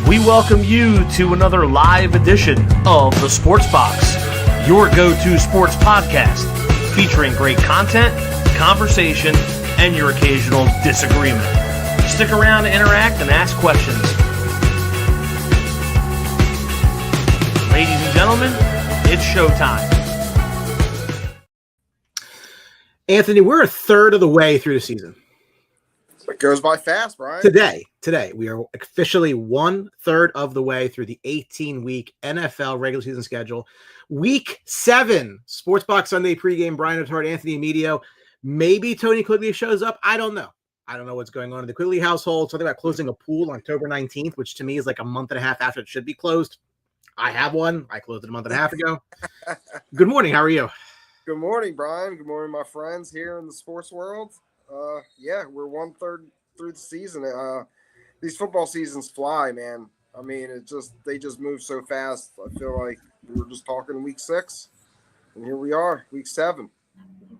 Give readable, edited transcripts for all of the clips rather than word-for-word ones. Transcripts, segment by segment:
We welcome you to another live edition of The Sports Box, your go-to sports podcast featuring great content, conversation, and your occasional disagreement. Stick around to interact and ask questions. Ladies and gentlemen, it's showtime. Anthony, we're a third of the way through the season. It goes by fast, Brian. Today, we are officially 1/3 of the way through the 18-week NFL regular season schedule. Week 7, Sports Box Sunday pregame. Brian O'Tard, Anthony Emilio. Maybe Tony Quigley shows up. I don't know. I don't know what's going on in the Quigley household. Something about closing a pool on October 19th, which to me is like a month and a half after it should be closed. I have one. I closed it a month and a half ago. Good morning. How are you? Good morning, Brian. Good morning, my friends here in the sports world. We're 1/3 through the season. These football seasons fly, man. I mean, they just move so fast. I feel like we were just talking week 6, and here we are, week 7.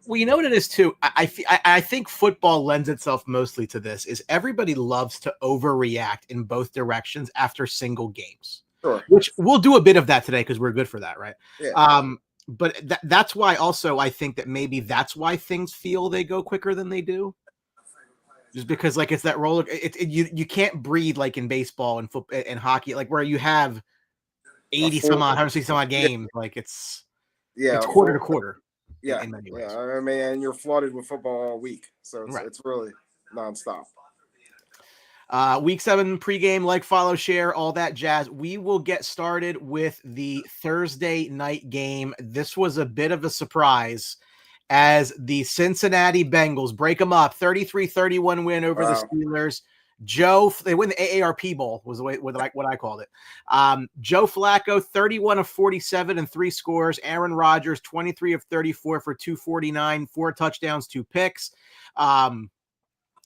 Well, you know what it is too. I think football lends itself mostly to this. Is everybody loves to overreact in both directions after single games, Sure. Which we'll do a bit of that today because we're good for that, right? Yeah. But that's why also I think that maybe that's why things feel they go quicker than they do. Just because like it's that roller, you can't breathe like in baseball and football and hockey, like where you have 80 some odd, 160 some odd games. Yeah. Like it's quarter to quarter. Yeah. In many ways. Yeah. I mean, and you're flooded with football all week. So Right. It's really nonstop. Week 7 pregame, like, follow, share, all that jazz. We will get started with the Thursday night game. This was a bit of a surprise as the Cincinnati Bengals break them up, 33-31 win over the Steelers. They win the AARP Bowl was the way what I called it. Joe Flacco, 31 of 47 and 3 scores. Aaron Rodgers, 23 of 34 for 249, 4 touchdowns, 2 picks.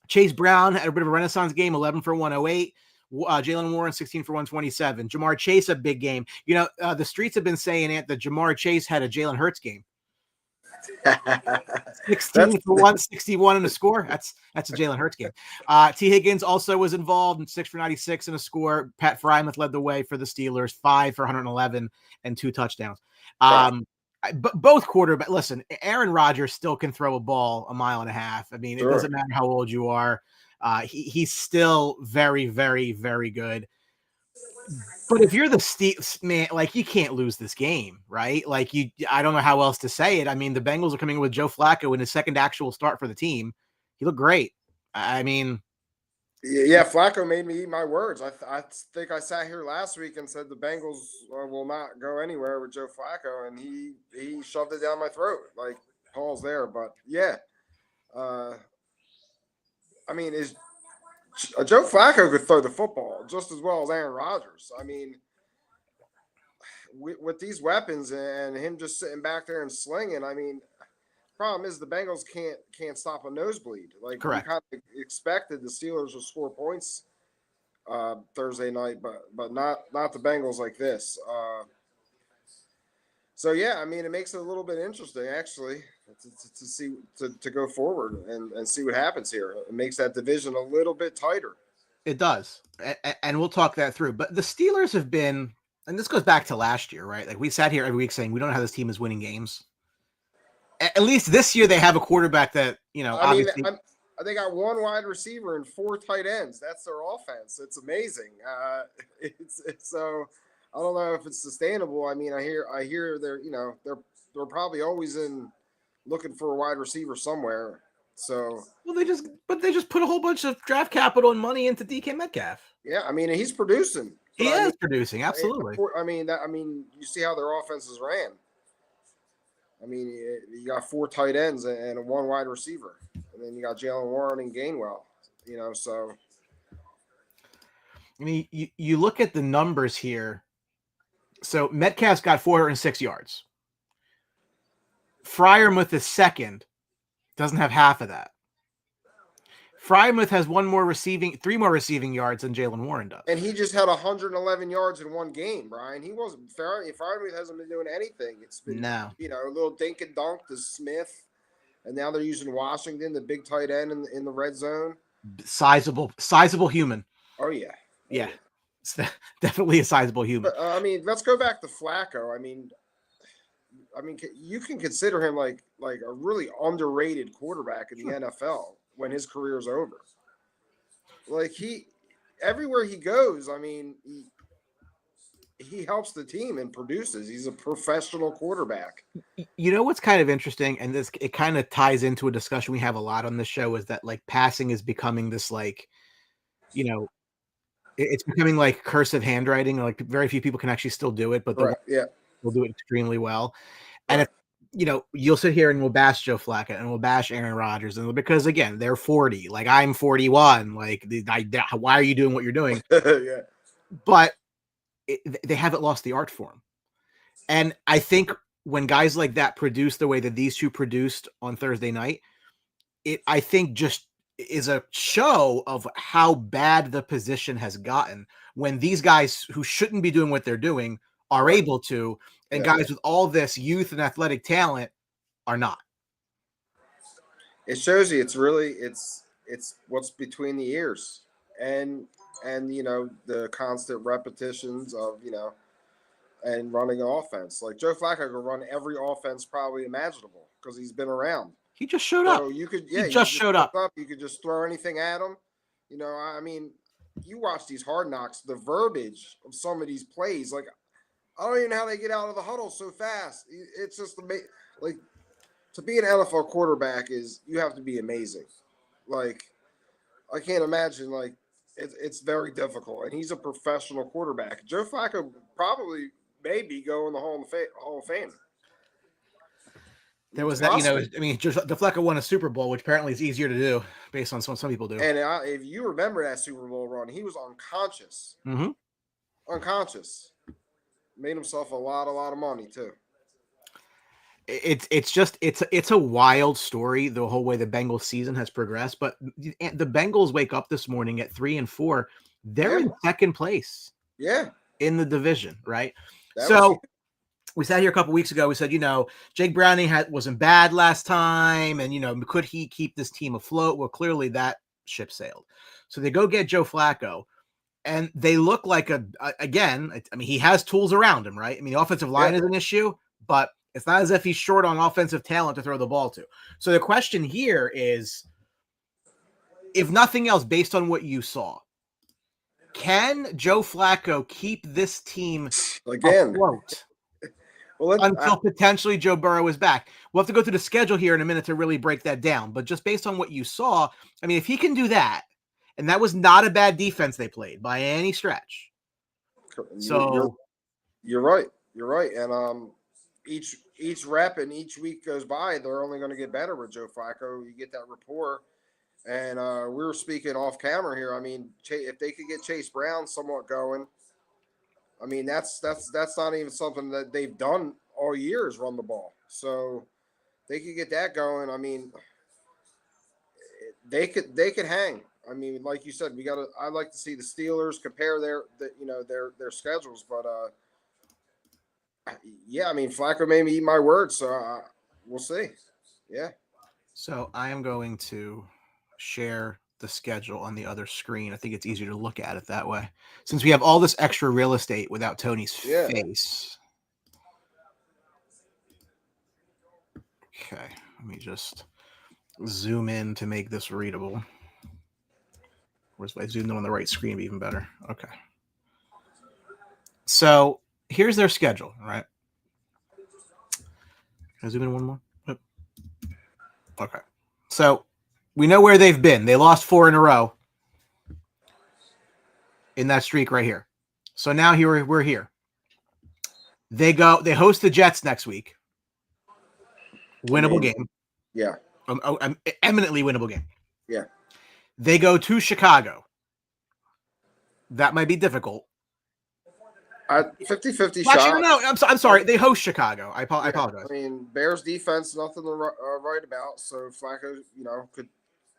Chase Brown had a bit of a renaissance game, 11 for 108. Jalen Warren, 16 for 127. Jamar Chase, a big game. You know, the streets have been saying that Jamar Chase had a Jalen Hurts game. 16 for 161 in a score. That's a Jalen Hurts game. T. Higgins also was involved in 6 for 96 in a score. Pat Frymouth led the way for the Steelers, 5 for 111 and 2 touchdowns. But both quarterbacks, listen, Aaron Rodgers still can throw a ball a mile and a half. I mean, It doesn't matter how old you are. He's still very, very, very good. But if you're the Steelers, man, like you can't lose this game, right? Like I don't know how else to say it. I mean, the Bengals are coming in with Joe Flacco in his second actual start for the team. He looked great. I mean, yeah, Flacco made me eat my words. I think I sat here last week and said the Bengals will not go anywhere with Joe Flacco, and he shoved it down my throat. Like, Paul's there, but yeah. I mean, Joe Flacco could throw the football just as well as Aaron Rodgers. I mean, with these weapons and him just sitting back there and slinging, I mean, problem is the Bengals can't stop a nosebleed. Like, correct. We kind of expected the Steelers to score points Thursday night, but not the Bengals like this. So yeah, I mean, it makes it a little bit interesting actually to see to go forward and see what happens here. It makes that division a little bit tighter. It does, and we'll talk that through. But the Steelers have been, and this goes back to last year, right? Like we sat here every week saying we don't know how this team is winning games. At least this year they have a quarterback that, you know, obviously. They got 1 wide receiver and 4 tight ends. That's their offense. It's amazing. It's so I don't know if it's sustainable. I mean, I hear they're probably always looking for a wide receiver somewhere. So they just put a whole bunch of draft capital and money into DK Metcalf. Yeah, I mean, he's producing. He is producing, absolutely. I mean, you see how their offenses ran. I mean, you got 4 tight ends and 1 wide receiver, and then you got Jalen Warren and Gainwell. You know, so I mean, you look at the numbers here. So Metcalf's got 406 yards. Freiermuth is second, doesn't have half of that. Freiermuth has 3 more receiving yards than Jalen Warren does. And he just had 111 yards in 1 game, Brian. He wasn't Freiermuth hasn't been doing anything. It's been a little dink and dunk to Smith, and now they're using Washington, the big tight end in the red zone. Sizable human. Oh yeah. Yeah. It's definitely a sizable human. But, I mean, let's go back to Flacco. I mean, you can consider him like a really underrated quarterback in the NFL when his career's over. Like everywhere he goes, I mean, he helps the team and produces. He's a professional quarterback. You know what's kind of interesting, and it kind of ties into a discussion we have a lot on this show, is that like passing is becoming this like, you know, it's becoming like cursive handwriting. Like very few people can actually still do it, but the Yeah, will do it extremely well. And you'll sit here and we'll bash Joe Flacco and we'll bash Aaron Rodgers, and because again, they're 40, like I'm 41. Like, why are you doing what you're doing? yeah. But they haven't lost the art form. And I think when guys like that produce the way that these two produced on Thursday night, I think just is a show of how bad the position has gotten when these guys who shouldn't be doing what they're doing are able to, and guys with all this youth and athletic talent are not. It shows you it's what's between the ears and the constant repetitions of and running an offense. Like Joe Flacco could run every offense probably imaginable because he's been around. He just showed up. You could, he just showed up. You could just throw anything at him. I mean, you watch these Hard Knocks, the verbiage of some of these plays. Like, I don't even know how they get out of the huddle so fast. It's just like to be an NFL quarterback you have to be amazing. Like, I can't imagine it's very difficult, and he's a professional quarterback. Joe Flacco probably maybe go in the Hall of Fame. There was that, I mean, just the Flacco won a Super Bowl, which apparently is easier to do based on what some people do. And if you remember that Super Bowl run, he was unconscious. Mm-hmm. Unconscious. Made himself a lot of money too. It's a wild story the whole way the Bengals season has progressed. But the Bengals wake up this morning at 3-4. They're in second place. Yeah. In the division, right? We sat here a couple weeks ago. We said, Jake Browning wasn't bad last time, and could he keep this team afloat? Well, clearly that ship sailed. So they go get Joe Flacco, and they look like he has tools around him, right? I mean, the offensive line is an issue, but it's not as if he's short on offensive talent to throw the ball to. So the question here is, if nothing else, based on what you saw, can Joe Flacco keep this team afloat? Until potentially Joe Burrow is back. We'll have to go through the schedule here in a minute to really break that down. But just based on what you saw, I mean, if he can do that, and that was not a bad defense they played by any stretch. So you're right. You're right. And each rep and each week goes by, they're only going to get better with Joe Flacco. You get that rapport. And we were speaking off camera here. I mean, if they could get Chase Brown somewhat going, I mean, that's not even something that they've done all year is run the ball. So they could get that going. I mean, they could hang. I mean, like you said, I'd like to see the Steelers compare their schedules, but I mean, Flacco made me eat my words, so we'll see. Yeah. So I am going to share the schedule on the other screen. I think it's easier to look at it that way, since we have all this extra real estate without Tony's face. Okay, let me just zoom in to make this readable. Where's if I zoomed in on the right screen, be even better. Okay. So here's their schedule, right? Can I zoom in one more? Yep. Okay. So we know where they've been. They lost 4 in a row in that streak right here. So now we're here. They host the Jets next week. Winnable game. Yeah. Eminently winnable game. Yeah. They go to Chicago. That might be difficult. 50-50 shot. Actually, no, I'm sorry. They host Chicago. I apologize. I mean, Bears defense, nothing to write about. So Flacco,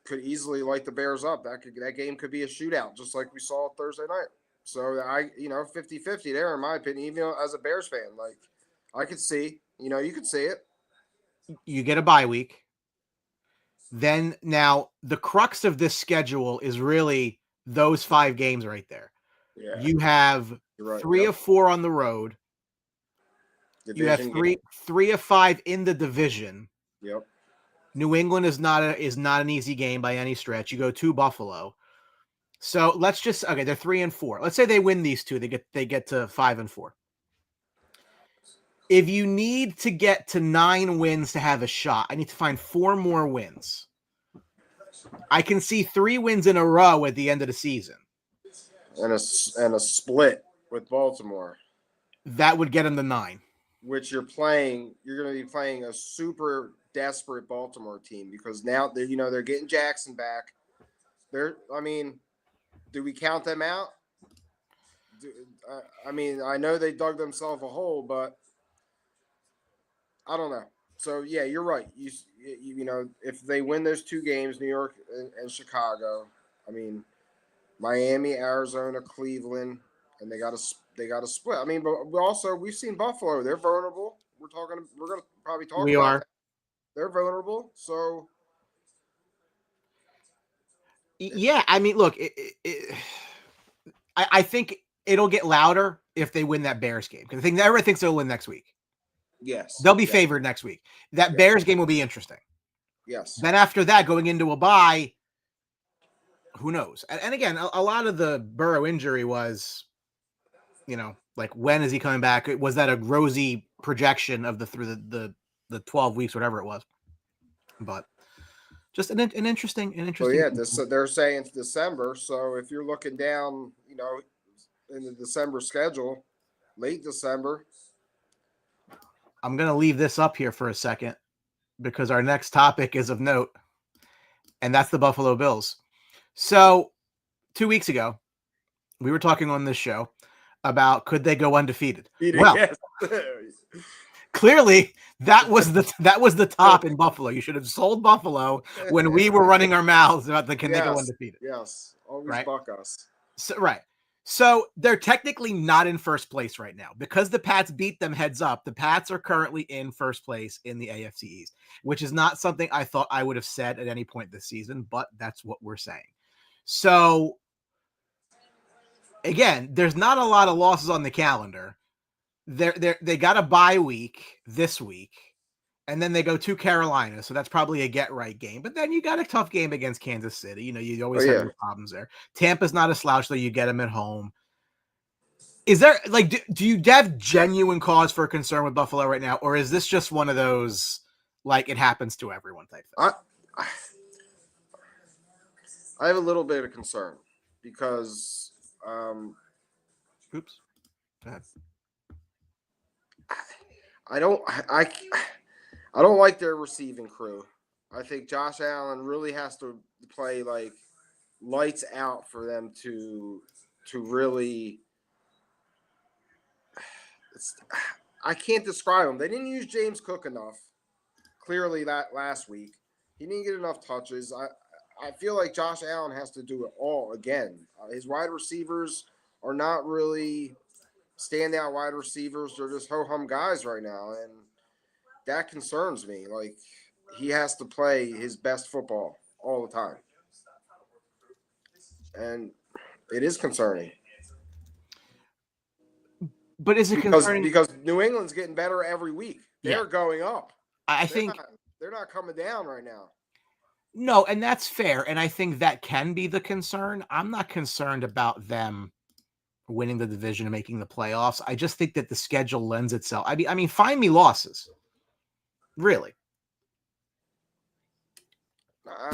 could easily light the Bears up. That game could be a shootout, just like we saw Thursday night. So 50-50 there, in my opinion. Even as a Bears fan, like I could see, you could see it. You get a bye week. Then now the crux of this schedule is really those 5 games right there. Yeah. You have You're right. 3 of 4 on the road. You have Division three of 5 in the division. Yep. New England is not an easy game by any stretch. You go to Buffalo. So let's just they're 3 and 4. Let's say they win these two. They get to 5 and 4. If you need to get to 9 wins to have a shot, I need to find 4 more wins. I can see 3 wins in a row at the end of the season. And a split with Baltimore. That would get them to 9. Which you're going to be playing a super desperate Baltimore team because now they're getting Jackson back. Do we count them out? I know they dug themselves a hole, but I don't know. So yeah, you're right. If they win those 2 games, New York and Chicago, Miami, Arizona, Cleveland, and they got to split. But we've seen Buffalo. They're vulnerable. We're going to probably talk about that. They're vulnerable. So yeah, look, I think it'll get louder if they win that Bears game because I think everyone thinks they'll win next week. Yes, they'll be favored next week. That Bears game will be interesting. Yes. Then after that, going into a bye, who knows? And again, a lot of the Burrow injury was, when is he coming back? Was that a rosy projection of through the 12 weeks, whatever it was? But just an interesting. Well, yeah, they're saying it's December. So if you're looking down, in the December schedule, late December. I'm going to leave this up here for a second because our next topic is of note, and that's the Buffalo Bills. So 2 weeks ago, we were talking on this show about could they go undefeated? Well, yes. Clearly that was the top in Buffalo. You should have sold Buffalo when we were running our mouths about they go undefeated. Yes, always buck us. So, right. So they're technically not in first place right now because the Pats beat them heads up. The Pats are currently in first place in the AFC East, which is not something I thought I would have said at any point this season, but that's what we're saying. So again, there's not a lot of losses on the calendar. They got a bye week this week, and then they go to Carolina. So that's probably a get right game. But then you got a tough game against Kansas City. You always have your problems there. Tampa's not a slouch, though. You get them at home. Is there do you have genuine cause for concern with Buffalo right now, or is this just one of those it happens to everyone type thing? I have a little bit of concern because oops. Go ahead. I don't like their receiving crew. I think Josh Allen really has to play lights out for them to really. I can't describe them. They didn't use James Cook enough. Clearly, that last week he didn't get enough touches. I feel like Josh Allen has to do it all again. His wide receivers are not really standout wide receivers. They're just ho-hum guys right now, and that concerns me. He has to play his best football all the time, and it is concerning. But is it concerning because New England's getting better every week? They're going up. I think they're not coming down right now. No, and that's fair, and I think that can be the concern. I'm not concerned about them winning the division and making the playoffs. I just think that the schedule lends itself. Find me losses. Really.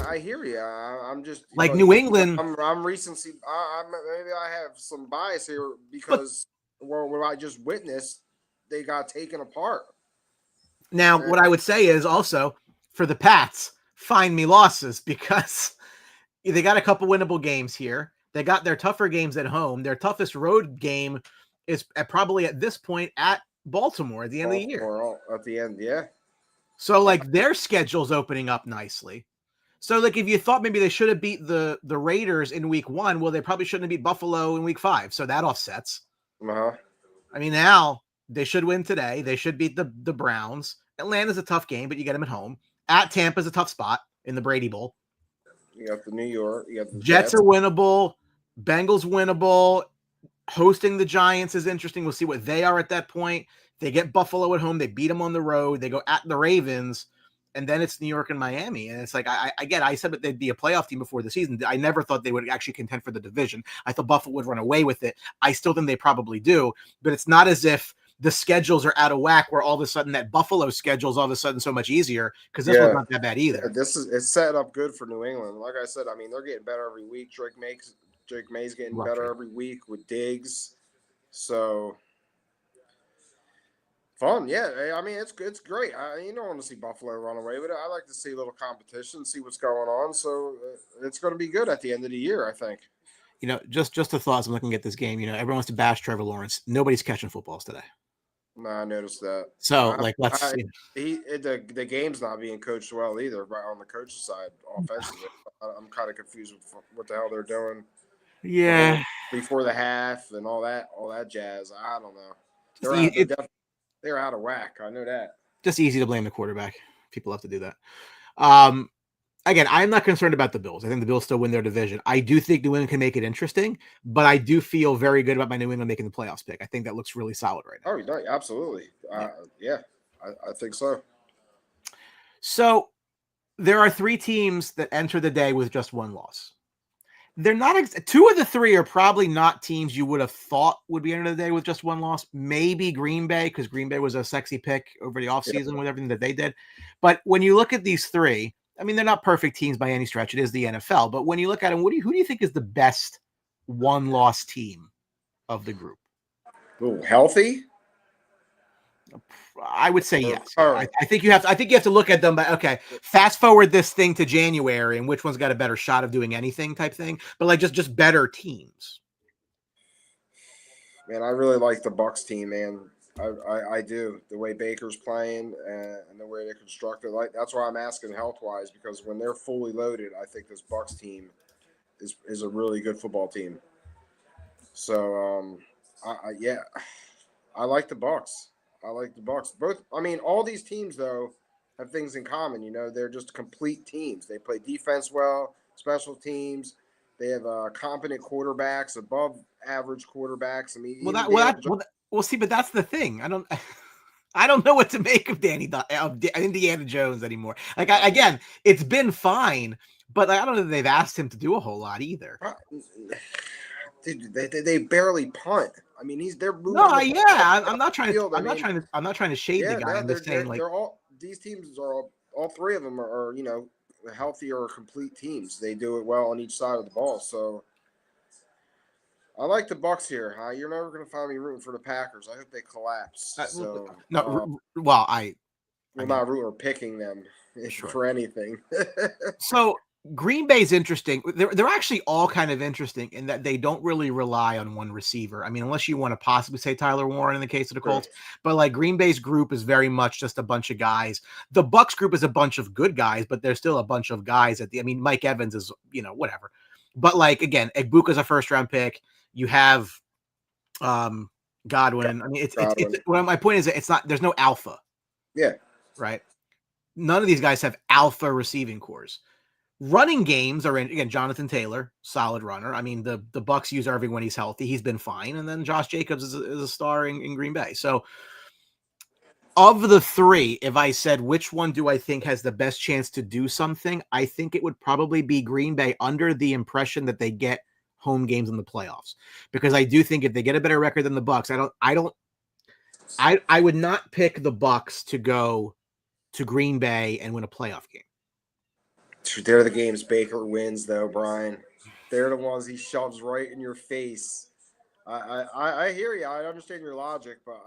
I hear you. I'm just New England. I'm recency. Maybe I have some bias here because what I just witnessed, they got taken apart. Now, what I would say is also for the Pats, find me losses because they got a couple winnable games here. They got their tougher games at home. Their toughest road game is probably at this point at Baltimore at the end of the year. At the end, yeah. So their schedule's opening up nicely. So if you thought maybe they should have beat the Raiders in week 1, well, they probably shouldn't have beat Buffalo in week 5. So that offsets. Uh-huh. Now they should win today. They should beat the Browns. Atlanta's a tough game, but you get them at home. At Tampa's a tough spot in the Brady Bowl. You got the New York. You got the Jets are winnable. Bengals winnable. hosting the Giants is interesting. We'll see what they are at that point. They get Buffalo at home. They beat them on the road. They go at the Ravens. And then it's New York and Miami. And it's like, I said that they'd be a playoff team before the season. I never thought they would actually contend for the division. I thought Buffalo would run away with it. I still think they probably do, but it's not as if the schedules are out of whack where all of a sudden that Buffalo schedule is all of a sudden so much easier, because this was not that bad either. It's set up good for New England. Like I said, I mean, they're getting better every week. Drake May's getting better every week with Diggs. So fun, yeah. I mean, it's great. You don't want to see Buffalo run away with it. I like to see a little competition, see what's going on. So it's going to be good at the end of the year, I think. Just a thought as I'm looking at this game. Everyone wants to bash Trevor Lawrence. Nobody's catching footballs today. No, I noticed that. So, the game's not being coached well either, right on the coach's side offensively. I'm kind of confused with what the hell they're doing. Yeah, before the half and all that jazz. I don't know. They're out of whack. I know that. Just easy to blame the quarterback. People have to do that. Again, I'm not concerned about the Bills. I think the Bills still win their division. I do think New England can make it interesting, but I do feel very good about my New England making the playoffs pick. I think that looks really solid right now. Oh, no, absolutely. Yeah, I think so. So there are 3 teams that enter the day with just 1 loss. They're not 2 of the 3 are probably not teams you would have thought would be entering the day with just 1 loss. Maybe Green Bay, because Green Bay was a sexy pick over the offseason with everything that they did. But when you look at these 3, I mean, they're not perfect teams by any stretch. It is the NFL. But when you look at them, who do you think is the best 1-loss team of the group? Ooh, healthy? I would say yes. I think you have to look at them. But okay, fast forward this thing to January, and which one's got a better shot of doing anything type thing. But like just better teams. Man, I really like the Bucs team, man. I do. The way Baker's playing and the way they're constructed, like that's why I'm asking health-wise, because when they're fully loaded, I think this Bucs team is a really good football team. So, I like the Bucs. I like the Bucs. Both. I mean, all these teams though have things in common. They're just complete teams. They play defense well, special teams. They have competent quarterbacks, above average quarterbacks. I mean, see, but that's the thing. I don't know what to make of Indiana Jones anymore. Like, again, it's been fine, but I don't know that they've asked him to do a whole lot either. Dude, they barely punt. I mean, they're moving. No, yeah, I'm not trying to. I'm not trying to shade the guy. I'm just saying, like, these teams are all 3 of them are healthy or complete teams. They do it well on each side of the ball. So I like the Bucs here. You're never going to find me rooting for the Packers. I hope they collapse. I'm not rooting or picking them for anything. So Green Bay's interesting. They're actually all kind of interesting in that they don't really rely on one receiver. I mean, unless you want to possibly say Tyler Warren in the case of the Colts, but like Green Bay's group is very much just a bunch of guys. The Bucs group is a bunch of good guys, but there's still a bunch of guys Mike Evans is, whatever. But like, again, Egbuka's a 1st-round pick. You have Godwin. I mean, it's my point is that there's no alpha. Yeah. Right. None of these guys have alpha receiving cores. Running games are in, again, Jonathan Taylor, solid runner. I mean, the Bucs use Irving when he's healthy. He's been fine. And then Josh Jacobs is a star in Green Bay. So of the 3, if I said which one do I think has the best chance to do something, I think it would probably be Green Bay, under the impression that they get home games in the playoffs. Because I do think if they get a better record than the Bucs, I would not pick the Bucs to go to Green Bay and win a playoff game. They're the games Baker wins, though, Brian. They're the ones he shoves right in your face. I hear you. I understand your logic, but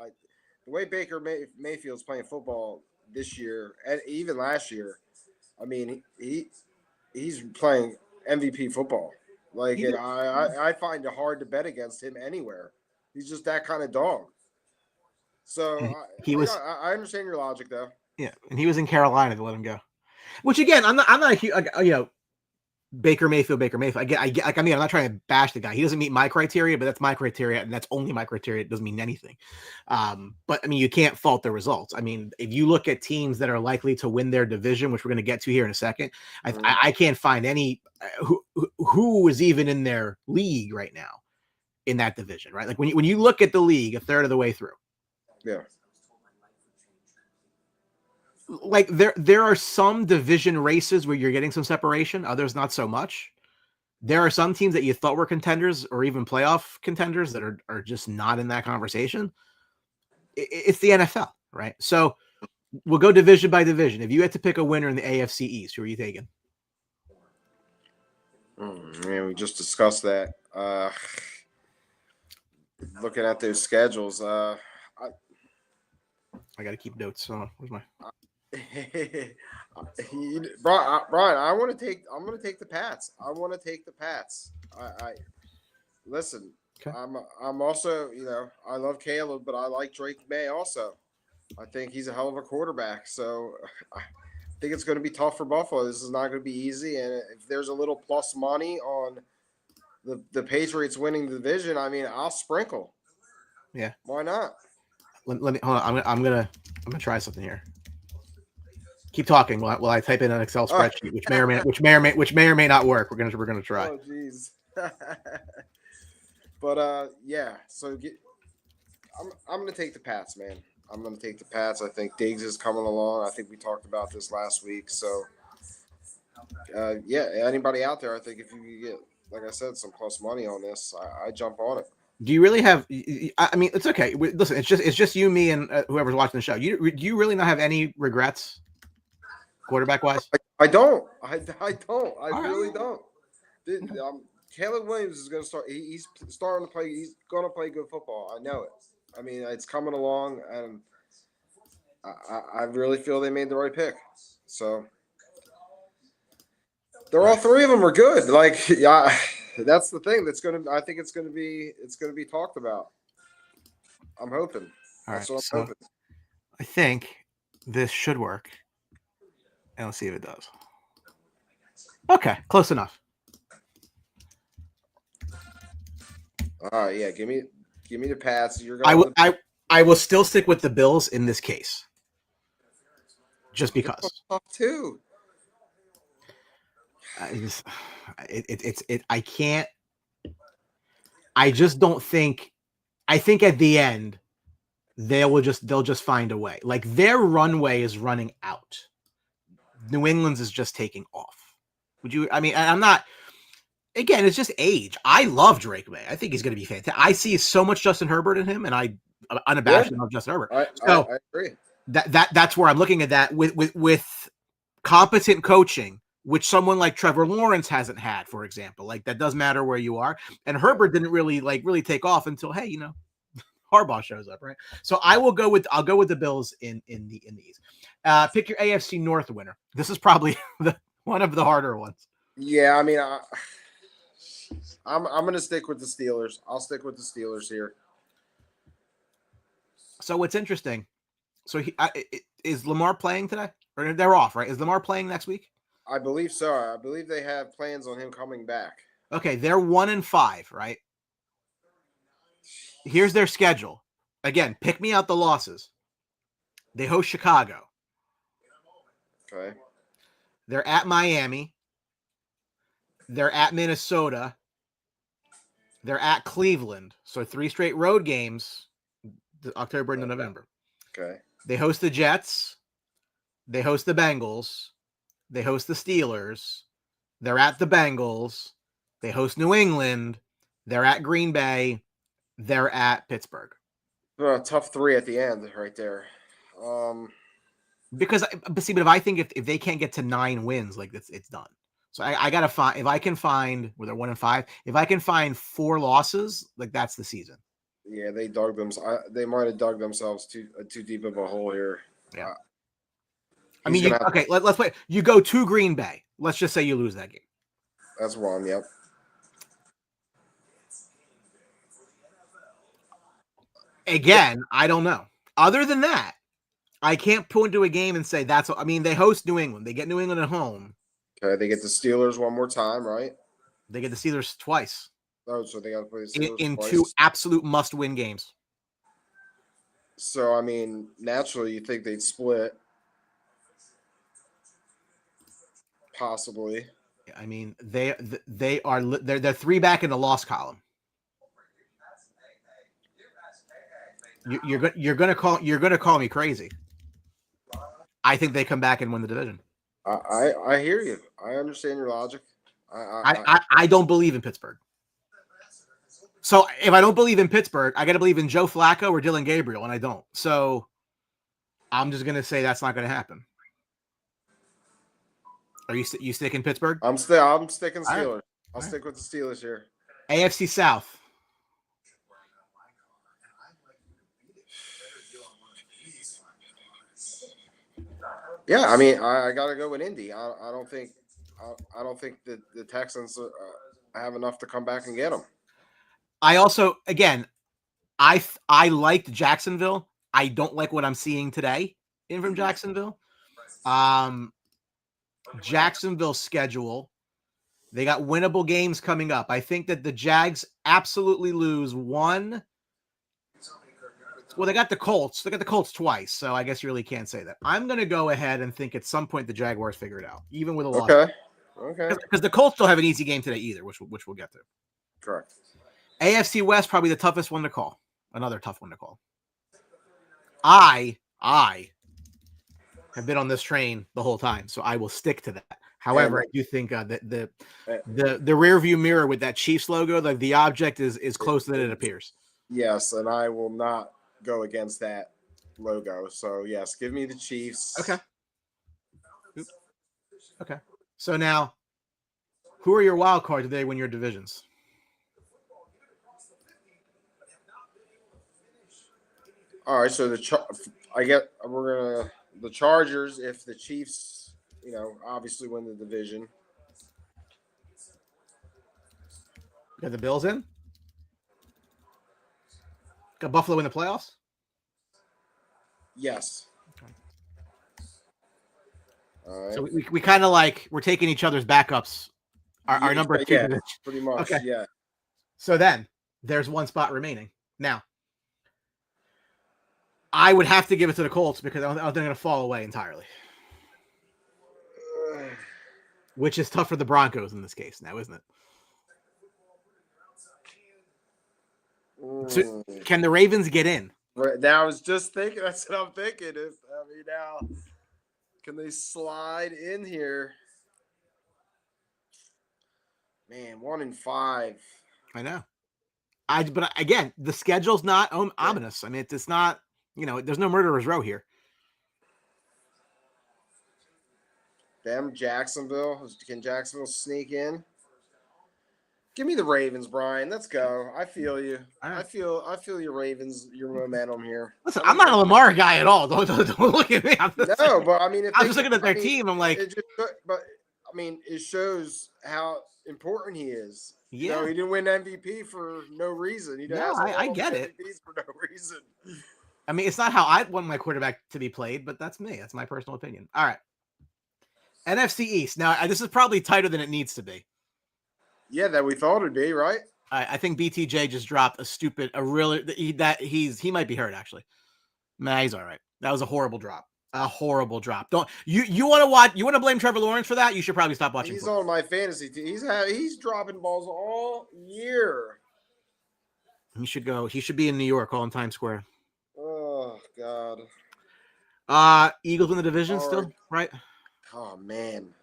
the way Baker Mayfield's playing football this year, and even last year, I mean, he's playing MVP football. Like, I find it hard to bet against him anywhere. He's just that kind of dog. So I understand your logic, though. Yeah, and he was in Carolina to let him go. Which, again, I'm not a huge, Baker Mayfield. I'm not trying to bash the guy. He doesn't meet my criteria, but that's my criteria, and that's only my criteria. It doesn't mean anything. But I mean, you can't fault the results. I mean, if you look at teams that are likely to win their division, which we're going to get to here in a second, I can't find any who is even in their league right now. in that division, right? Like when you look at the league a third of the way through. Yeah. Like there are some division races where you're getting some separation, others not so much. There are some teams that you thought were contenders or even playoff contenders that are just not in that conversation. It's the NFL, right? So we'll go division by division. If you had to pick a winner in the AFC East, who are you taking? Man, we just discussed that. Looking at those schedules, I got to keep notes. Where's my? Brian, I'm going to take the Pats. I want to take the Pats. I listen. Okay. I'm also, I love Caleb, but I like Drake May also. I think he's a hell of a quarterback. So I think it's going to be tough for Buffalo. This is not going to be easy. And if there's a little plus money on the Patriots winning the division, I mean, I'll sprinkle. Yeah. Why not? Let me hold on. I'm gonna try something here. Keep talking while I type in an Excel spreadsheet, which may or may not work. We're gonna try. Oh, jeez. But yeah. So I'm gonna take the Pats, man. I'm gonna take the Pats. I think Diggs is coming along. I think we talked about this last week. So yeah, anybody out there, I think if you could get, like I said, some plus money on this, I jump on it. Do you really have? I mean, it's okay. Listen, it's just you, me, and whoever's watching the show. Do you really not have any regrets, quarterback wise? I don't. I don't. I really don't. Caleb Williams is going to start. He's starting to play. He's going to play good football. I know it. I mean, it's coming along, and I really feel they made the right pick. So all three of them are good. Like, yeah. That's the thing I think it's going to be talked about. I'm hoping. All right. So hoping. I think this should work. And let's see if it does. Okay. Close enough. Yeah. Give me the Pats. I will still stick with the Bills in this case. Just because. Tough too. I can't. I just don't think. I think at the end, they'll just find a way. Like their runway is running out. New England's is just taking off. Would you? I mean, I'm not. Again, it's just age. I love Drake May. I think he's going to be fantastic. I see so much Justin Herbert in him, and I unabashedly love Justin Herbert. I agree. That's where I'm looking at that with competent coaching, which someone like Trevor Lawrence hasn't had, for example. Like that does matter where you are. And Herbert didn't really take off until, hey, Harbaugh shows up, right? So I'll go with the Bills in the East. Pick your AFC North winner. This is probably one of the harder ones. Yeah, I mean, I'm going to stick with the Steelers. I'll stick with the Steelers here. So what's interesting? So is Lamar playing today? Or they're off, right? Is Lamar playing next week? I believe so. I believe they have plans on him coming back. Okay, they're 1-5, right? Here's their schedule. Again, pick me out the losses. They host Chicago. Okay. They're at Miami. They're at Minnesota. They're at Cleveland. So 3 straight road games, October and November. Okay. They host the Jets. They host the Bengals. They host the Steelers. They're at the Bengals. They host New England. They're at Green Bay. They're at Pittsburgh. Tough 3 at the end right there. But if I think if they can't get to 9 wins, like it's done. So I gotta find, if I can find, where they're 1-5, if I can find 4 losses, like that's the season. Yeah, they might have dug themselves too deep of a hole here. Yeah. I mean, let's play. You go to Green Bay. Let's just say you lose that game. That's wrong. Yep. Again, I don't know. Other than that, I can't point to a game and say that's. I mean, they host New England. They get New England at home. Okay, they get the Steelers one more time, right? They get the Steelers twice. Oh, so they got to play the Steelers in twice. 2 absolute must-win games. So, I mean, naturally, you think they'd split. Possibly. I mean, they're 3 back in the loss column. You're gonna call me crazy. I think they come back and win the division. I hear you. I understand your logic. I don't believe in Pittsburgh. So if I don't believe in Pittsburgh, I got to believe in Joe Flacco or Dylan Gabriel, and I don't. So I'm just gonna say that's not gonna happen. Are you sticking Pittsburgh? I'm sticking Steelers. Right. I'll stick with the Steelers here. AFC South. Yeah, I mean, I got to go with Indy. I don't think that the Texans have enough to come back and get them. I also, again, I liked Jacksonville. I don't like what I'm seeing today from Jacksonville. Jacksonville's schedule, they got winnable games coming up. I think that the Jags absolutely lose one. Well, they got the Colts. They got the Colts twice, so I guess you really can't say that. I'm going to go ahead and think at some point the Jaguars figure it out, even with a loss. Okay. Because the Colts don't have an easy game today either, which we'll get to. Correct. AFC West, probably the toughest one to call. Another tough one to call. I have been on this train the whole time, so I will stick to that. However, I do think that the rear view mirror with that Chiefs logo, the object is closer than it appears. Yes, and I will not go against that logo. So yes, give me the Chiefs. Okay. Okay. So now, who are your wild cards today win your divisions? All right, so the Chargers if the Chiefs, obviously win the division. Got the Bills in? Got Buffalo in the playoffs? Yes. Okay. All right. So we kind of we're taking each other's backups. Our number two. Yeah, pretty much. Okay. Yeah. So then there's one spot remaining. Now, I would have to give it to the Colts because I think they're going to fall away entirely. Which is tough for the Broncos in this case now, isn't it? So can the Ravens get in? Right, now I was just thinking. That's what I'm thinking. Now can they slide in here? Man, 1-5. I know. But again, the schedule's not ominous. I mean, it's not. There's no murderer's row here. Jacksonville. Can Jacksonville sneak in? Give me the Ravens, Brian. Let's go. I feel you. Right. I feel your Ravens, your momentum here. Listen, I'm not a Lamar guy at all. Don't look at me. But I mean, I'm just looking at their team. I'm like, it shows how important he is. Yeah, he didn't win MVP for no reason. I get it. MVPs for no reason. I mean, it's not how I want my quarterback to be played, but that's me. That's my personal opinion. All right. NFC East. Now, this is probably tighter than it needs to be. Yeah, that we thought it'd be, right? I think BTJ just dropped he might be hurt actually. Nah, he's all right. That was a horrible drop. Don't you want to blame Trevor Lawrence for that? You should probably stop watching. He's on my fantasy team. He's dropping balls all year. He should go. He should be in New York, all in Times Square. Oh God. Eagles in the division still, right? Oh man.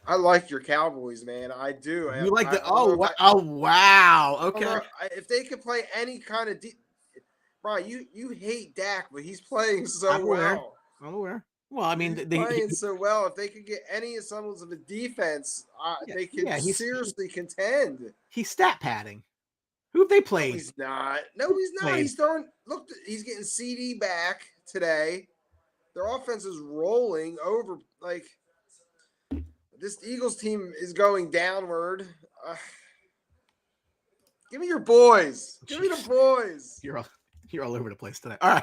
I like your Cowboys, man. I do. You like the wow. Okay. If they could play any kind of Brian, you hate Dak, but he's playing so well. I'm aware. Well, I mean, he's playing so well. If they could get any semblance of a defense, they could seriously contend. He's stat padding. Who have they played? No, he's not. No, he's not. He's throwing. Look, he's getting CD back today. Their offense is rolling over this Eagles team is going downward. Give me your boys. Give me the boys. You're all over the place today. All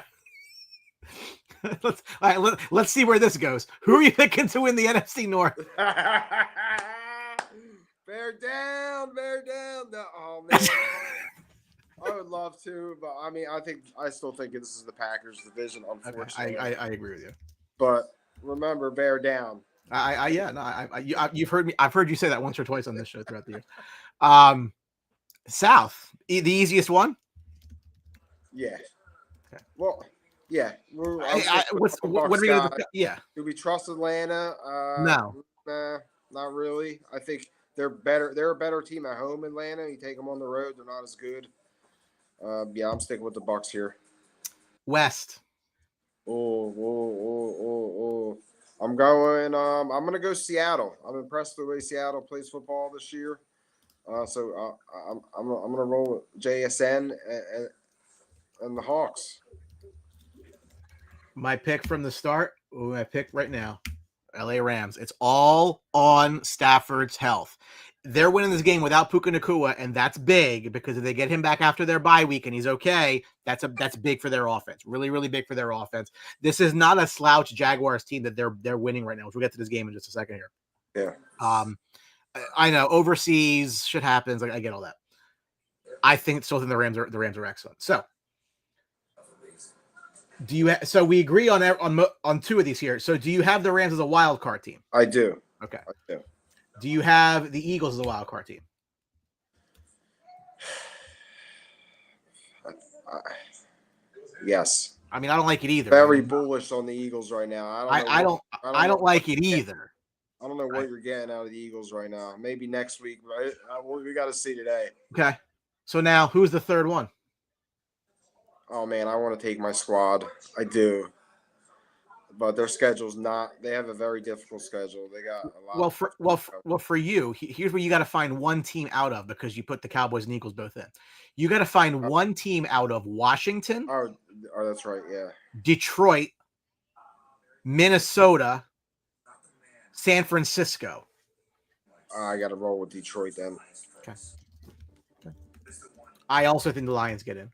right. Let's see where this goes. Who are you picking to win the NFC North? Bear down. Oh man. I would love to, but I mean, I still think this is the Packers division, unfortunately. Okay. I agree with you. But remember, bear down. You've heard me. I've heard you say that once or twice on this show throughout the year. South, the easiest one. Yeah. Okay. Well, yeah. What are we going to? Yeah. Do we trust Atlanta? No. Nah, not really. I think they're better. They're a better team at home. Atlanta. You take them on the road, they're not as good. Yeah, I'm sticking with the Bucs here. West. Oh. I'm gonna go Seattle. I'm impressed with the way Seattle plays football this year. So I'm gonna roll with JSN and the Hawks. My pick from the start. My pick right now. LA Rams. It's all on Stafford's health. They're winning this game without Puka Nacua, and that's big because if they get him back after their bye week and he's okay, that's big for their offense. Really, really big for their offense. This is not a slouch Jaguars team that they're winning right now. We'll get to this game in just a second here. Yeah. I know overseas shit happens. Like I get all that. I still think the Rams are excellent. So so we agree on two of these here. So do you have the Rams as a wild card team? I do. Okay. I do. Do you have the Eagles as a wild card team? Yes. I mean, I don't like it either. Very bullish on the Eagles right now. I don't like it either. I don't know what you're getting out of the Eagles right now. Maybe next week, right? We got to see today. Okay. So now, who's the third one? Oh man, I want to take my squad. I do. But their schedule's not. They have a very difficult schedule. They got a lot. Well, for you, here's where you got to find one team out of because you put the Cowboys and Eagles both in. You got to find one team out of Washington. Oh, that's right. Yeah. Detroit, Minnesota, San Francisco. I got to roll with Detroit then. Okay. I also think the Lions get in.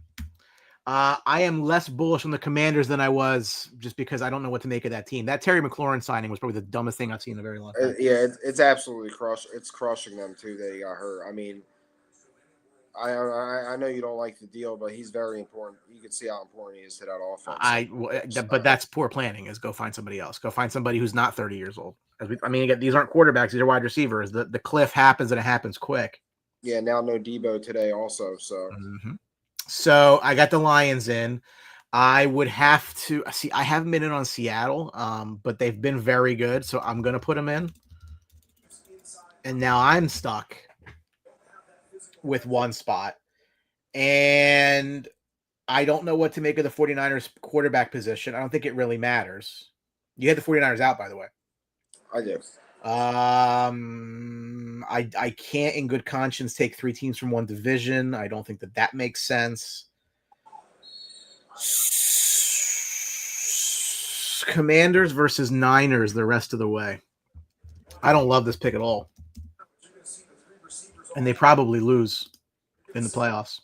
I am less bullish on the Commanders than I was just because I don't know what to make of that team. That Terry McLaurin signing was probably the dumbest thing I've seen in a very long time. Yeah, it's absolutely crushing them too that he got hurt. I mean, I know you don't like the deal, but he's very important. You can see how important he is to that offense. But that's poor planning. Is go find somebody else. Go find somebody who's not 30 years old. Again, these aren't quarterbacks; these are wide receivers. The cliff happens and it happens quick. Yeah, now no Debo today also. So. Mm-hmm. So I got the Lions in. I would have to see. I haven't been in on Seattle, but they've been very good. So I'm going to put them in. And now I'm stuck with one spot. And I don't know what to make of the 49ers quarterback position. I don't think it really matters. You had the 49ers out, by the way. I do. I can't in good conscience take three teams from one division. I don't think that makes sense. Commanders versus Niners the rest of the way. I don't love this pick at all. And they probably lose in the playoffs.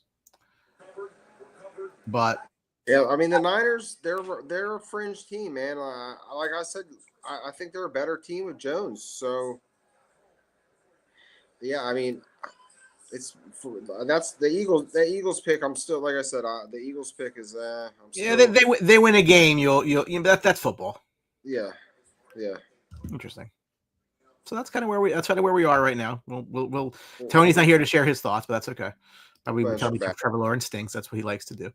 But yeah, I mean the Niners, they're a fringe team, man. Like I said, I think they're a better team with Jones. So, yeah, I mean, that's the Eagles. The Eagles pick. I'm still, like I said, the Eagles pick is. They win a game. That's football. Yeah. Interesting. So that's kind of where we are right now. We'll Tony's not here to share his thoughts, but that's okay. Probably would tell me Trevor Lawrence stinks. That's what he likes to do.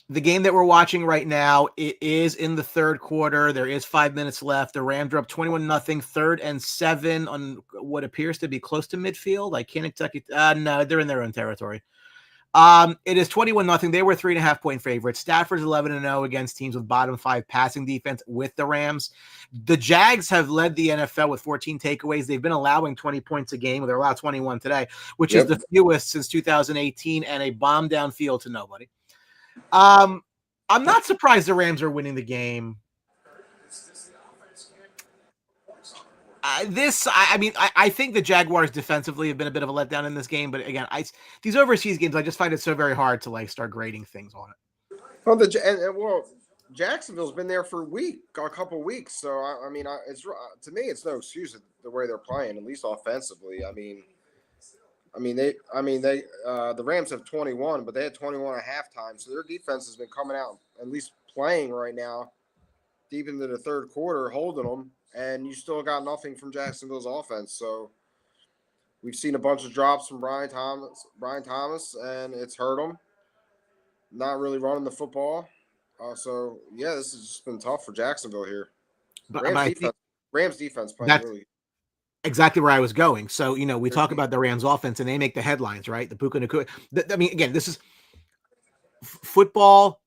The game that we're watching right now, it is in the third quarter. There is 5 minutes left. The Rams are up 21-0, 3rd and 7 on what appears to be close to midfield. I can't exactly. No, they're in their own territory. It is 21-0. They were 3.5-point favorites. Stafford's 11-0 against teams with bottom 5 passing defense with the Rams. The Jags have led the NFL with 14 takeaways. They've been allowing 20 points a game. They're allowed 21 today, which is the fewest since 2018, and a bomb downfield to nobody. I'm not surprised the Rams are winning the game. I think the Jaguars defensively have been a bit of a letdown in this game, but again, these overseas games, I just find it so very hard to start grading things on it. Well, Jacksonville's been there for a couple weeks, so it's to me, it's no excuse the way they're playing, at least offensively. The Rams have 21, but they had 21 at halftime, so their defense has been coming out, at least playing right now, deep into the third quarter, holding them, and you still got nothing from Jacksonville's offense. So we've seen a bunch of drops from Brian Thomas, and it's hurt them. not really running the football. So yeah, this has just been tough for Jacksonville here. But Rams defense playing that's really exactly where I was going. So, we talk about the Rams offense and they make the headlines, right? The Buffa-no. I mean, again, this is football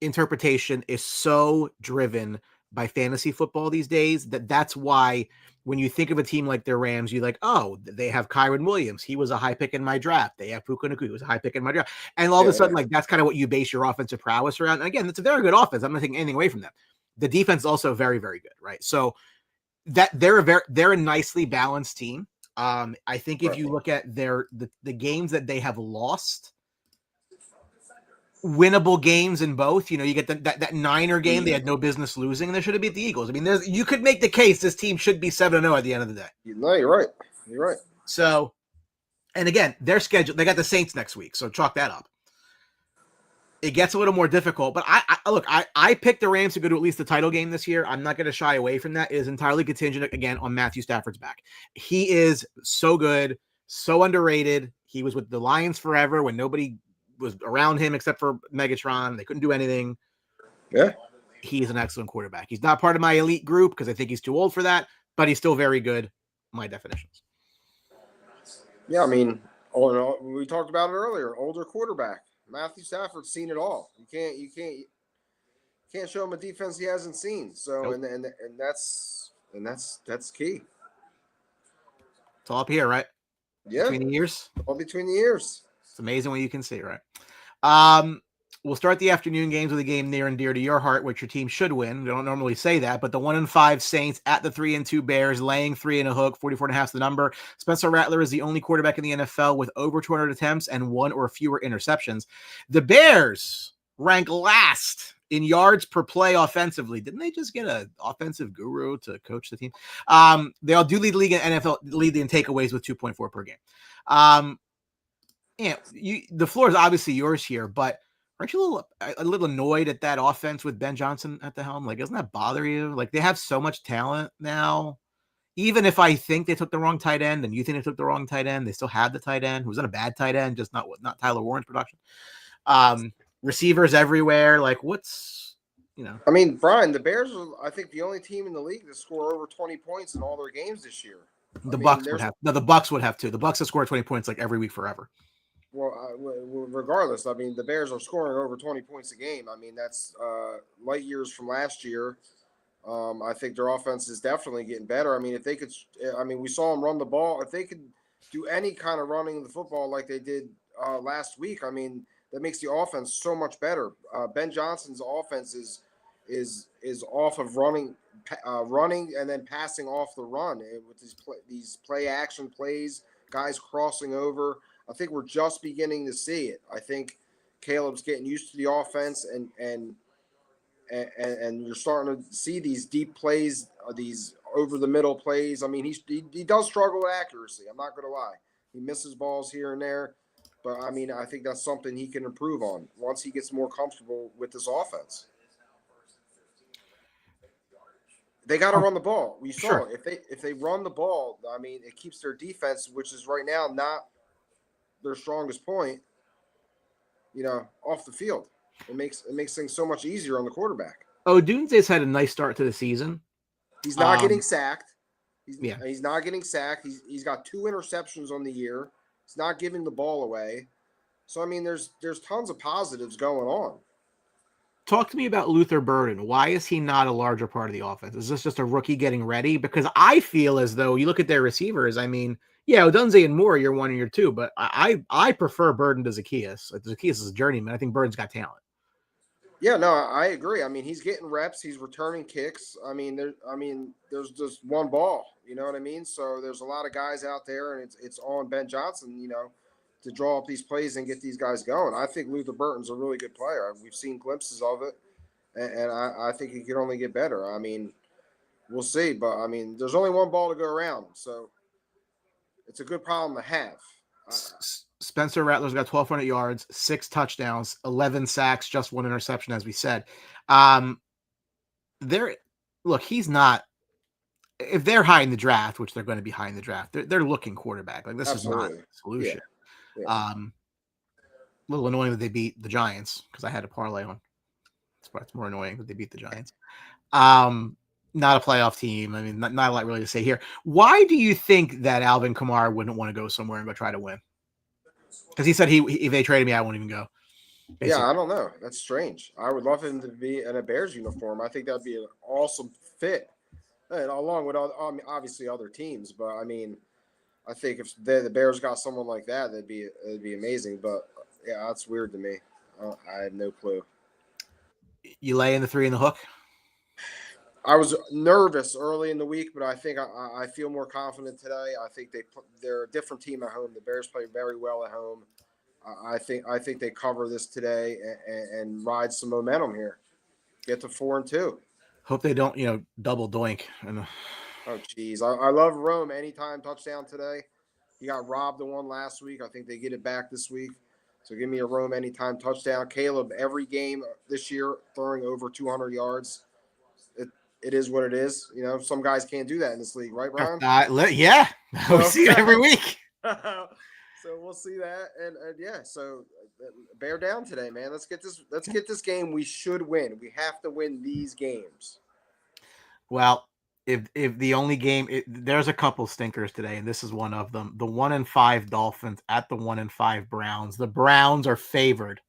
interpretation is so driven by fantasy football these days that's why when you think of a team like the Rams, you're like, oh, they have Kyron Williams. He was a high pick in my draft. They have Buffa-no. He was a high pick in my draft. And all of a sudden, like, that's kind of what you base your offensive prowess around. And again, it's a very good offense. I'm not taking anything away from them. The defense is also very, very good, right? So that they're a nicely balanced team. I think if you look at the games that they have lost, winnable games in both. You get that Niner game they had no business losing, and they should have beat the Eagles. I mean, you could make the case this team should be 7-0 at the end of the day. No, you're right. You're right. So, and again, their schedule, they got the Saints next week, so chalk that up. It gets a little more difficult, but I picked the Rams to go to at least the title game this year. I'm not going to shy away from that. It is entirely contingent, again, on Matthew Stafford's back. He is so good, so underrated. He was with the Lions forever when nobody was around him except for Megatron. They couldn't do anything. Yeah. He's an excellent quarterback. He's not part of my elite group because I think he's too old for that, but he's still very good, my definitions. Yeah, I mean, we talked about it earlier. Older quarterback. Matthew Stafford's seen it all. You can't show him a defense he hasn't seen. So nope. and that's key. It's all up here, right? Yeah. Between the years. All between the years. It's amazing what you can see, right? We'll start the afternoon games with a game near and dear to your heart, which your team should win. We don't normally say that, but the 1-5 Saints at the 3-2 Bears, laying 3.5, 44.5 is the number. Spencer Rattler is the only quarterback in the NFL with over 200 attempts and one or fewer interceptions. The Bears rank last in yards per play offensively. Didn't they just get an offensive guru to coach the team? They all do lead the league in NFL, lead in takeaways with 2.4 per game. The floor is obviously yours here, but aren't you a little annoyed at that offense with Ben Johnson at the helm? Like, doesn't that bother you? Like, they have so much talent now. Even if I think they took the wrong tight end and you think they took the wrong tight end, they still have the tight end who's not a bad tight end, just not Tyler Warren's production. Receivers everywhere. Like, I mean, Brian, the Bears are, I think, the only team in the league to score over 20 points in all their games this year. The Bucs would have. No, the Bucs would have too. The Bucs have scored 20 points like every week forever. Well, regardless, I mean, the Bears are scoring over 20 points a game. I mean, that's light years from last year. I think their offense is definitely getting better. I mean, if they could, we saw them run the ball. If they could do any kind of running the football like they did last week, I mean, that makes the offense so much better. Ben Johnson's offense is off of running and then passing off the run with these play action plays, guys crossing over. I think we're just beginning to see it. I think Caleb's getting used to the offense, and you're starting to see these deep plays, these over the middle plays. I mean, he does struggle with accuracy. I'm not going to lie. He misses balls here and there, but I mean, I think that's something he can improve on once he gets more comfortable with this offense. They got to run the ball. We saw it. If they run the ball, I mean, it keeps their defense, which is right now not their strongest point, off the field. It makes things so much easier on the quarterback. Odunze's had a nice start to the season. He's not getting sacked. He's not getting sacked. He's got 2 interceptions on the year. He's not giving the ball away. So I mean, there's tons of positives going on. Talk to me about Luther Burden. Why is he not a larger part of the offense? Is this just a rookie getting ready? Because I feel as though you look at their receivers. I mean, yeah, Odunze and Moore, you're 1 and you're 2, but I prefer Burden to Zacchaeus. Like, Zacchaeus is a journeyman. I think Burden's got talent. Yeah, no, I agree. I mean, he's getting reps. He's returning kicks. I mean, there's just one ball. You know what I mean? So there's a lot of guys out there, and it's on Ben Johnson, to draw up these plays and get these guys going. I think Luther Burton's a really good player. We've seen glimpses of it, and I think he could only get better. I mean, we'll see, but I mean, there's only one ball to go around, so it's a good problem to have. Spencer Rattler's got 1,200 yards, 6 touchdowns, 11 sacks, just 1 interception, as we said. He's not. If they're high in the draft, which they're going to be high in the draft, they're looking quarterback. Like, this Absolutely. Is not a solution. Yeah. little annoying that they beat the Giants because I had a parlay on. It's more annoying that they beat the Giants. Not a playoff team. I mean, not a lot really to say here. Why do you think that Alvin Kamara wouldn't want to go somewhere and go try to win? Because he said if they traded me, I won't even go. Basically. Yeah, I don't know. That's strange. I would love him to be in a Bears uniform. I think that'd be an awesome fit, and along with obviously other teams. But I mean, I think if the Bears got someone like that, it'd be amazing. But yeah, that's weird to me. I have no clue. You lay in the 3 in the hook? I was nervous early in the week, but I think I feel more confident today. I think they're a different team at home. The Bears play very well at home. I think they cover this today and ride some momentum here. Get to 4-2. Hope they don't, double doink. Oh, geez. I love Rome. Anytime touchdown today. He got robbed the one last week. I think they get it back this week. So give me a Rome anytime touchdown. Caleb, every game this year, throwing over 200 yards. It is what it is. Some guys can't do that in this league, right, Brian? Yeah. We see it every week. So we'll see that. And yeah, so bear down today, man. Let's get this game. We should win. We have to win these games. Well, if the only game there's a couple stinkers today, and this is one of them. The 1-5 Dolphins at the 1-5 Browns. The Browns are favored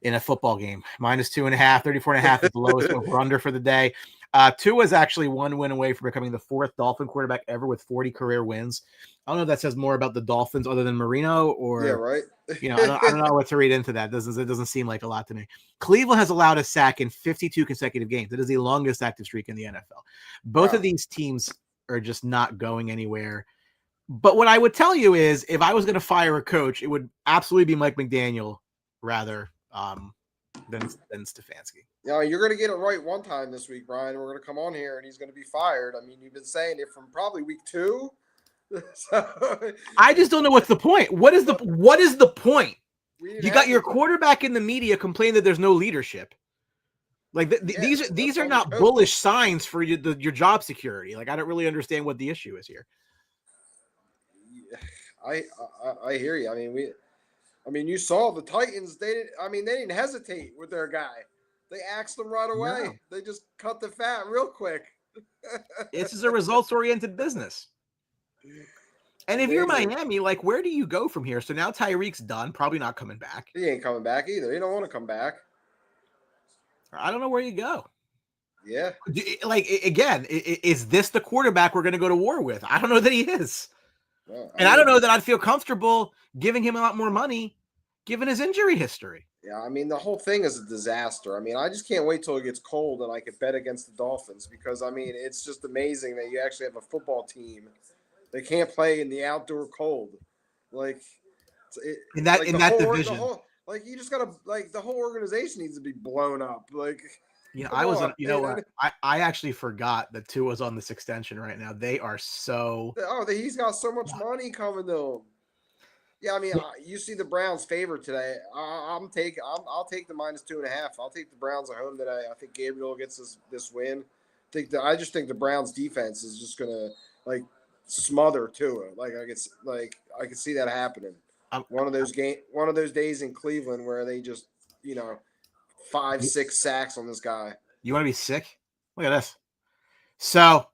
in a football game. -2.5, 34.5 is the lowest over under for the day. Tua is actually 1 win away from becoming the 4th Dolphin quarterback ever with 40 career wins. I don't know if that says more about the Dolphins other than Marino or yeah, right. I don't know what to read into that. It doesn't seem like a lot to me. Cleveland has allowed a sack in 52 consecutive games. It is the longest active streak in the NFL. Both of these teams are just not going anywhere. But what I would tell you is if I was going to fire a coach, it would absolutely be Mike McDaniel rather than Stefanski. You're going to get it right one time this week, Brian. We're going to come on here and he's going to be fired. I mean, you've been saying it from probably week 2. So, I just don't know what's the point. What is the point? You got your quarterback in the media complaining that there's no leadership. Like these are not bullish signs for your job security. Like I don't really understand what the issue is here. I hear you. I mean, you saw the Titans. They didn't hesitate with their guy. They axed them right away. No. They just cut the fat real quick. This is a results-oriented business. And if you're Miami, like, where do you go from here? So now Tyreek's done, probably not coming back. He ain't coming back either. He don't want to come back. I don't know where you go. Yeah. Like, again, is this the quarterback we're going to go to war with? I don't know that he is. Well, I don't know that I'd feel comfortable giving him a lot more money given his injury history. Yeah, the whole thing is a disaster. I just can't wait till it gets cold and I can bet against the Dolphins because, it's just amazing that you actually have a football team that can't play in the outdoor cold. In that division. You just got to, the whole organization needs to be blown up. I actually forgot that Tua was on this extension right now. They are so. Oh, he's got so much money coming to him. Yeah, you see the Browns favored today. I'll take the -2.5. I'll take the Browns at home today. I think Gabriel gets this win. I just think the Browns defense is just gonna smother Tua. I could see that happening. One of those days in Cleveland where they just 5-6 sacks on this guy. You want to be sick? Look at this. So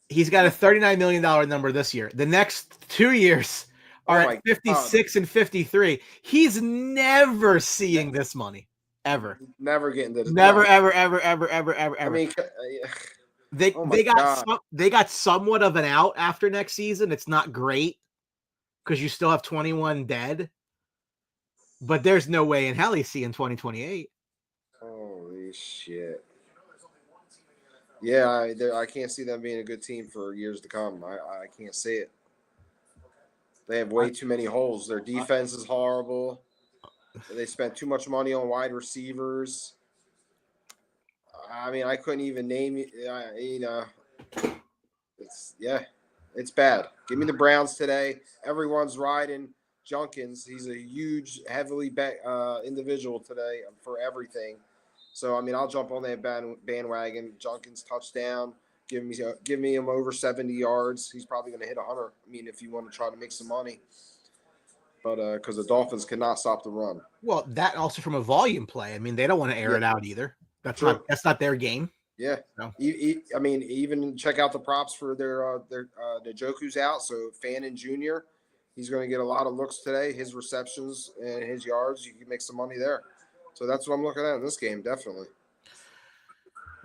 he's got a $39 million number this year. The next 2 years are at 56 and 53. He's never seeing this money ever. Never getting this. Never, ever. They got somewhat of an out after next season. It's not great because you still have 21 dead, but there's no way in hell he's seeing 2028. Holy shit. Yeah, I can't see them being a good team for years to come. I can't see it. They have way too many holes. Their defense is horrible. They spent too much money on wide receivers. I couldn't even name it's bad. Give me the Browns today. Everyone's riding Junkins. He's a huge, heavily bet individual today for everything. So I'll jump on that bandwagon. Junkins touchdown. Give me him over 70 yards. He's probably going to hit 100. If you want to try to make some money. but because the Dolphins cannot stop the run. Well, that also from a volume play. I mean, they don't want to air it out either. That's not their game. Yeah. No. I mean, even check out the props for their Njoku's out. So Fannin Jr., he's going to get a lot of looks today. His receptions and his yards, you can make some money there. So that's what I'm looking at in this game, definitely.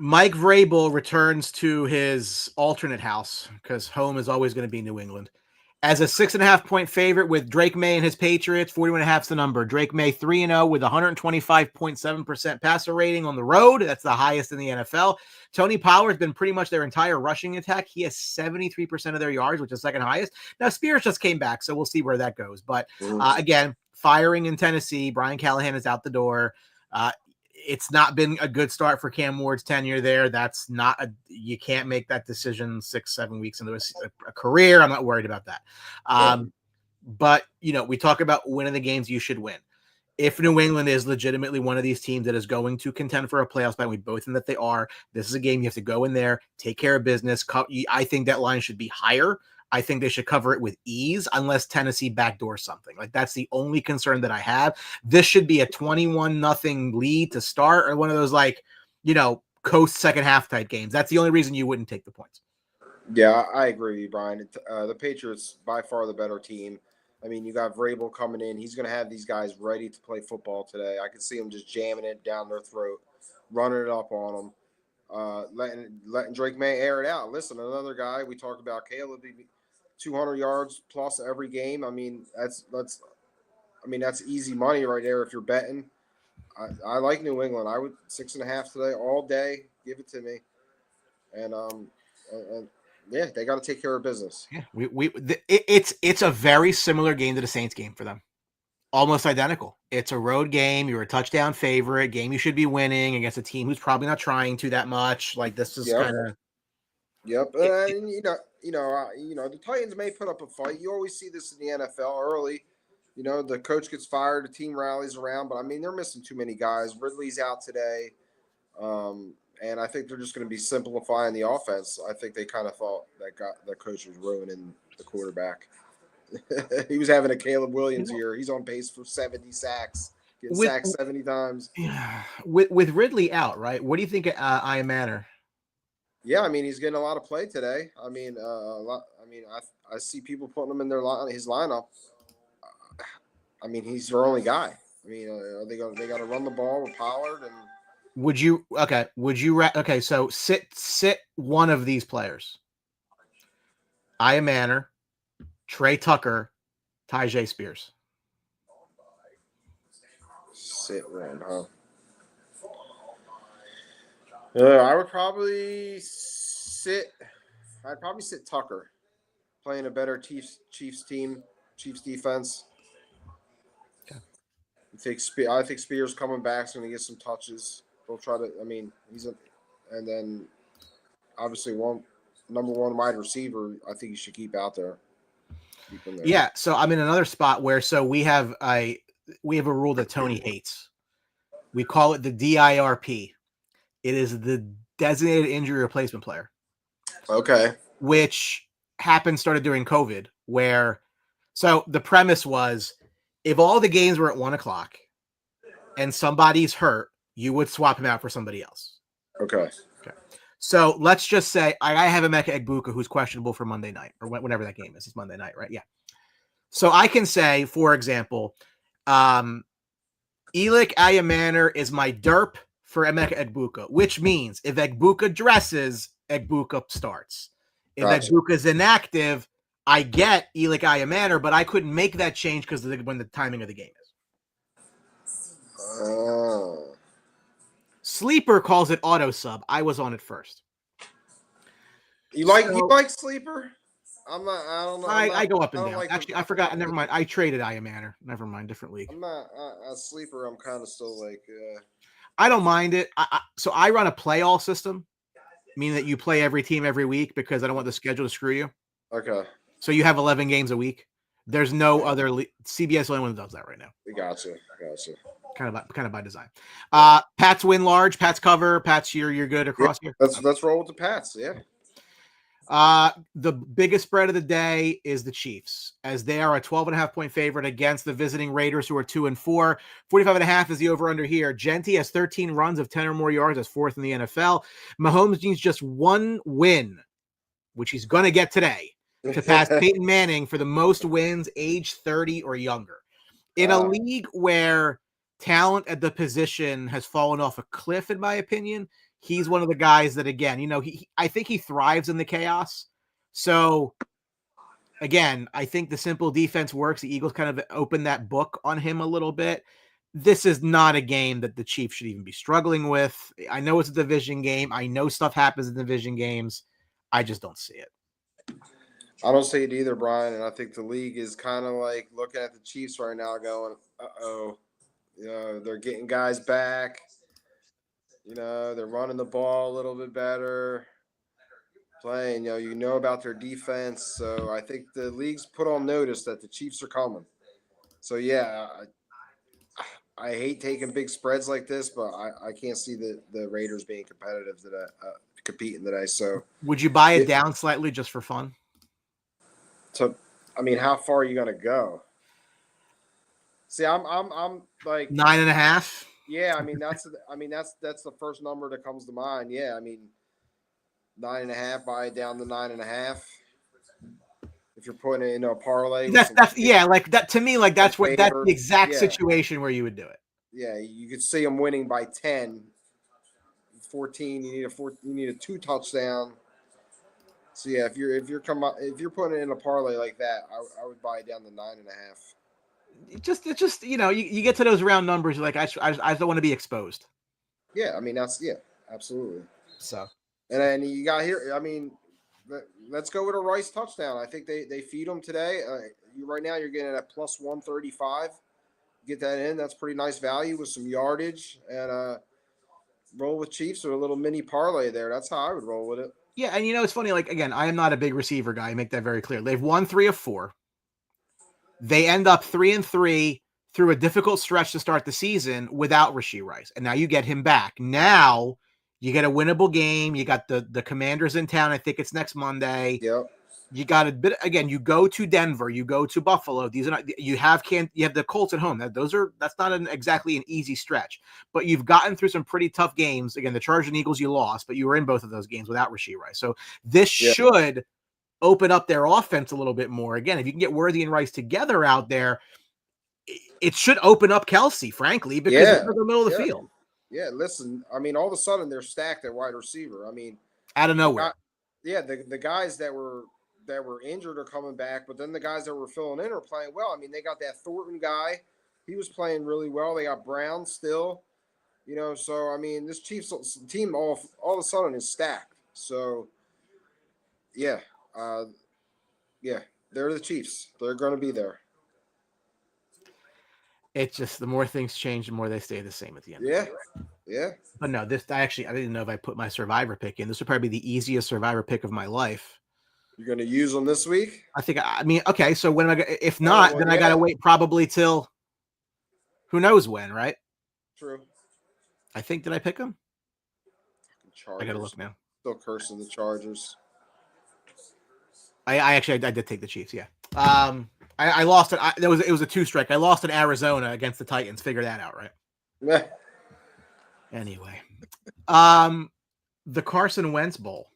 Mike Vrabel returns to his alternate house because home is always going to be New England. As a 6.5-point favorite with Drake May and his Patriots, 41.5 is the number. Drake May 3-0 with 125.7% passer rating on the road. That's the highest in the NFL. Tony Pollard's been pretty much their entire rushing attack. He has 73% of their yards, which is second highest. Now, Spears just came back, so we'll see where that goes. But again, firing in Tennessee. Brian Callahan is out the door. It's not been a good start for Cam Ward's tenure there. That's not you can't make that decision 6-7 weeks into a career. I'm not worried about that. But we talk about winning the games you should win. If New England is legitimately one of these teams that is going to contend for a playoff spot, we both think that they are. This is a game you have to go in there, take care of business. I think that line should be higher. I think they should cover it with ease unless Tennessee backdoors something. Like, that's the only concern that I have. This should be a 21-0 lead to start, or one of those coast second half type games. That's the only reason you wouldn't take the points. Yeah, I agree with you, Brian. The Patriots by far the better team. I mean, you got Vrabel coming in. He's going to have these guys ready to play football today. I can see them just jamming it down their throat, running it up on them, letting Drake May air it out. Listen, another guy we talked about, Caleb, 200 yards plus every game. I mean, that's easy money right there if you're betting. I like New England. I would 6.5 today all day. Give it to me. And yeah, they got to take care of business. Yeah, it's a very similar game to the Saints game for them. Almost identical. It's a road game. You're a touchdown favorite. Game you should be winning against a team who's probably not trying to that much. Like, this is kind of. Yep. And the Titans may put up a fight. You always see this in the NFL early. The coach gets fired, the team rallies around, but I mean, they're missing too many guys. Ridley's out today. And I think they're just going to be simplifying the offense. I think they kind of thought that coach was ruining the quarterback. He was having a Caleb Williams year. He's on pace for 70 sacks, getting sacked 70 times. Yeah. With Ridley out, right? What do you think of Ian Manor? Yeah, I mean, he's getting a lot of play today. I mean, I see people putting him in his lineup. I mean, he's their only guy. I mean, they got to run the ball with Pollard and. So sit one of these players. Ian Manor, Trey Tucker, Tyjae Spears. Sit one, huh? I would probably sit. I'd probably sit Tucker, playing a better Chiefs team, Chiefs defense. Okay. I think Spears coming back is going to get some touches. They'll try to. I mean, and then obviously number one wide receiver. I think you should keep out there. Keep him there. Yeah. So I'm in another spot where we have a rule that Tony hates. We call it the DIRP. It is the designated injury replacement player. Okay. Which started during COVID, so the premise was, if all the games were at 1:00 and somebody's hurt, you would swap him out for somebody else. Okay. So let's just say I have Emeka Egbuka, who's questionable for Monday night, or whenever that game is. It's Monday night, right? Yeah. So I can say, for example, Elik Ayamanor is my derp for Emeka Egbuka, which means if Egbuka dresses, Egbuka starts. If Egbuka is inactive, I get Elik Ayamanor, but I couldn't make that change because of when the timing of the game is. Sleeper calls it auto sub. I was on it first. You like Sleeper? I'm not. I don't know. I go up and down. Actually, I forgot. Never mind. I traded Ayamanor. Never mind. Different league. I'm not a Sleeper. I'm kind of still like. I don't mind it. So I run a play all system, meaning that you play every team every week because I don't want the schedule to screw you. Okay. So you have 11 games a week. There's no other CBS is the only one that does that right now. Gotcha. Kind of by design. Pats win large. Pats cover. Pats you're good across here. Let's roll with the Pats. Yeah. The biggest spread of the day is the Chiefs, as they are a 12.5-point favorite against the visiting Raiders, who are 2-4. 45.5 is the over-under here. Genti has 13 runs of 10 or more yards, as fourth in the NFL. Mahomes needs just one win, which he's going to get today, to pass Peyton Manning for the most wins age 30 or younger. In a league where talent at the position has fallen off a cliff, in my opinion, he's one of the guys that, again, I think he thrives in the chaos. So, again, I think the simple defense works. The Eagles kind of opened that book on him a little bit. This is not a game that the Chiefs should even be struggling with. I know it's a division game. I know stuff happens in division games. I just don't see it. I don't see it either, Brian. And I think the league is kind of like looking at the Chiefs right now going, uh-oh, they're getting guys back. They're running the ball a little bit better, playing, about their defense. So I think the league's put on notice that the Chiefs are coming. So, yeah, I hate taking big spreads like this, but I can't see the Raiders being competitive today, competing today. So would you buy it down slightly just for fun? So, how far are you going to go? See, I'm like 9.5. Yeah, that's the first number that comes to mind. Yeah, 9.5, buy it down to 9.5. If you're putting it in a parlay, that's like that to me. Like that's the exact situation where you would do it. Yeah, you could see them winning by 10, 14. You need a 2 touchdown. So yeah, if you're putting it in a parlay like that, I would buy it down to 9.5. It's just you get to those round numbers, you're like, I don't want to be exposed. Yeah, absolutely. So, and then you got here. Let's go with a Rice touchdown. I think they feed them today. Right now you're getting at plus 135. Get that in. That's pretty nice value with some yardage, and roll with Chiefs or a little mini parlay there. That's how I would roll with it. Yeah, and it's funny. Like, again, I am not a big receiver guy. I make that very clear. They've won 3 of 4. They end up 3-3 through a difficult stretch to start the season without Rashee Rice. And now you get him back. Now you get a winnable game. You got the Commanders in town. I think it's next Monday. Yep. You got a bit again. You go to Denver. You go to Buffalo. These are not. You have the Colts at home. That's not exactly an easy stretch. But you've gotten through some pretty tough games. Again, the Chargers and Eagles you lost, but you were in both of those games without Rashee Rice. So this should open up their offense a little bit more. Again, if you can get Worthy and Rice together out there, it should open up Kelsey, frankly, because they're in the middle of the field. Yeah, listen, all of a sudden they're stacked at wide receiver. Out of nowhere. The guys that were injured are coming back, but then the guys that were filling in are playing well. They got that Thornton guy. He was playing really well. They got Brown still. So, this Chiefs team all of a sudden is stacked. So, yeah. They're the Chiefs. They're going to be there. It's just the more things change, the more they stay the same at the end. Yeah. But no, I didn't know if I put my Survivor pick in. This would probably be the easiest Survivor pick of my life. You're going to use them this week? Okay. So when if not, then I got to wait probably till who knows when, right? True. I think, did I pick them? Chargers. I got to look now. Still cursing the Chargers. I did take the Chiefs. Yeah. I lost it. It was a 2-strike. I lost in Arizona against the Titans. Figure that out, right? Yeah. Anyway, the Carson Wentz Bowl.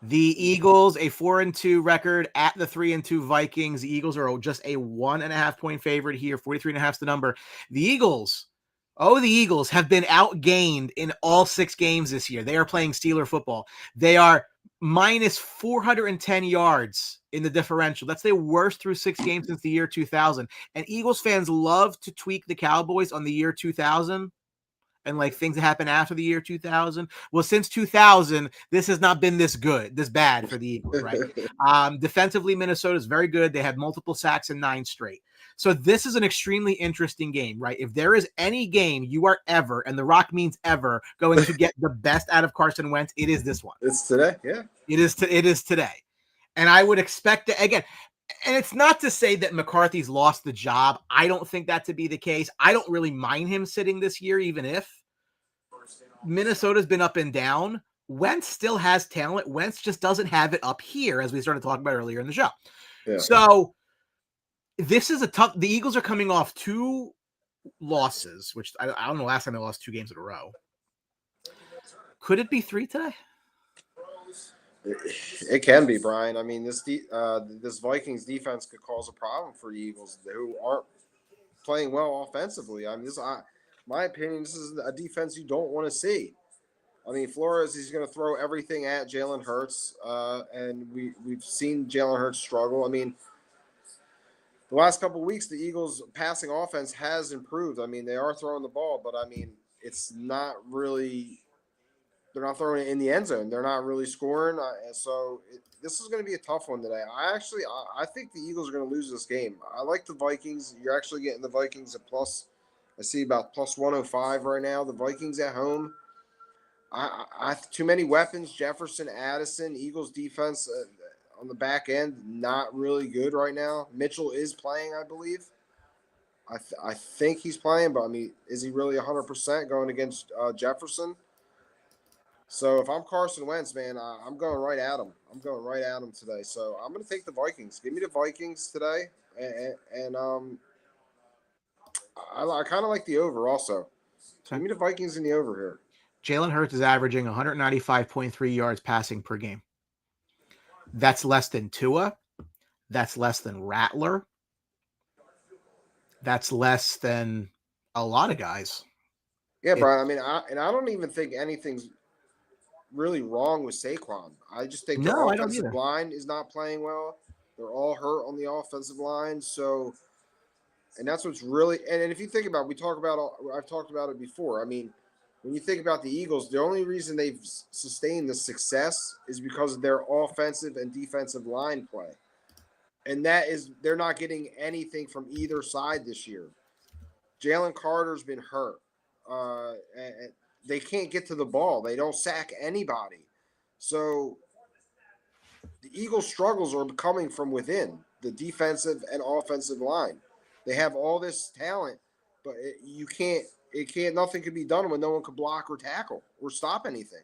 The Eagles, a 4-2 record at the 3-2 Vikings. The Eagles are just a 1.5-point favorite here. 43.5 is the number. The Eagles have been outgained in all 6 games this year. They are playing Steeler football. They are minus 410 yards in the differential. That's their worst through 6 games since the year 2000. And Eagles fans love to tweak the Cowboys on the year 2000 and like things that happen after the year 2000. Well, since 2000, this has not been this bad for the Eagles, right? Defensively, Minnesota is very good. They had multiple sacks in 9 straight. So this is an extremely interesting game, right? If there is any game you are ever, and the Rock means ever, going to get the best out of Carson Wentz, it is this one. It's today, yeah. It is today. And I would expect that, again, and it's not to say that McCarthy's lost the job. I don't think that to be the case. I don't really mind him sitting this year, even if Minnesota's been up and down. Wentz still has talent. Wentz just doesn't have it up here, as we started talking about earlier in the show. Yeah. So this is a tough. The Eagles are coming off 2 losses, which I don't know last time they lost 2 games in a row. Could it be 3 today? It can be, Brian. I mean, this Vikings defense could cause a problem for the Eagles, who aren't playing well offensively. I mean, my opinion, this is a defense you don't want to see. I mean, Flores, he's going to throw everything at Jalen Hurts, and we've seen Jalen Hurts struggle. I mean, the last couple of weeks, the Eagles' passing offense has improved. I mean, they are throwing the ball, but I mean, it's not really – they're not throwing it in the end zone. They're not really scoring. This is going to be a tough one today. I think the Eagles are going to lose this game. I like the Vikings. You're actually getting the Vikings at plus – I see about plus 105 right now. The Vikings at home. I too many weapons. Jefferson, Addison, Eagles defense on the back end, not really good right now. Mitchell is playing, I believe. I think he's playing, but I mean, is he really 100% going against Jefferson? So if I'm Carson Wentz, man, I'm going right at him. I'm going right at him today. So I'm going to take the Vikings. Give me the Vikings today, and I kind of like the over also. Give me the Vikings in the over here. Jalen Hurts is averaging 195.3 yards passing per game. That's less than Tua. That's less than Rattler. That's less than a lot of guys. Yeah, Brian. I mean, I don't even think anything's really wrong with Saquon. I just think their offensive line is not playing well. They're all hurt on the offensive line. So, and that's what's really – and if you think about it, I've talked about it before. I mean, when you think about the Eagles, the only reason they've sustained the success is because of their offensive and defensive line play. And that is – they're not getting anything from either side this year. Jalen Carter's been hurt. And they can't get to the ball. They don't sack anybody. So the Eagles' struggles are coming from within the defensive and offensive line. They have all this talent, but nothing can be done when no one can block or tackle or stop anything.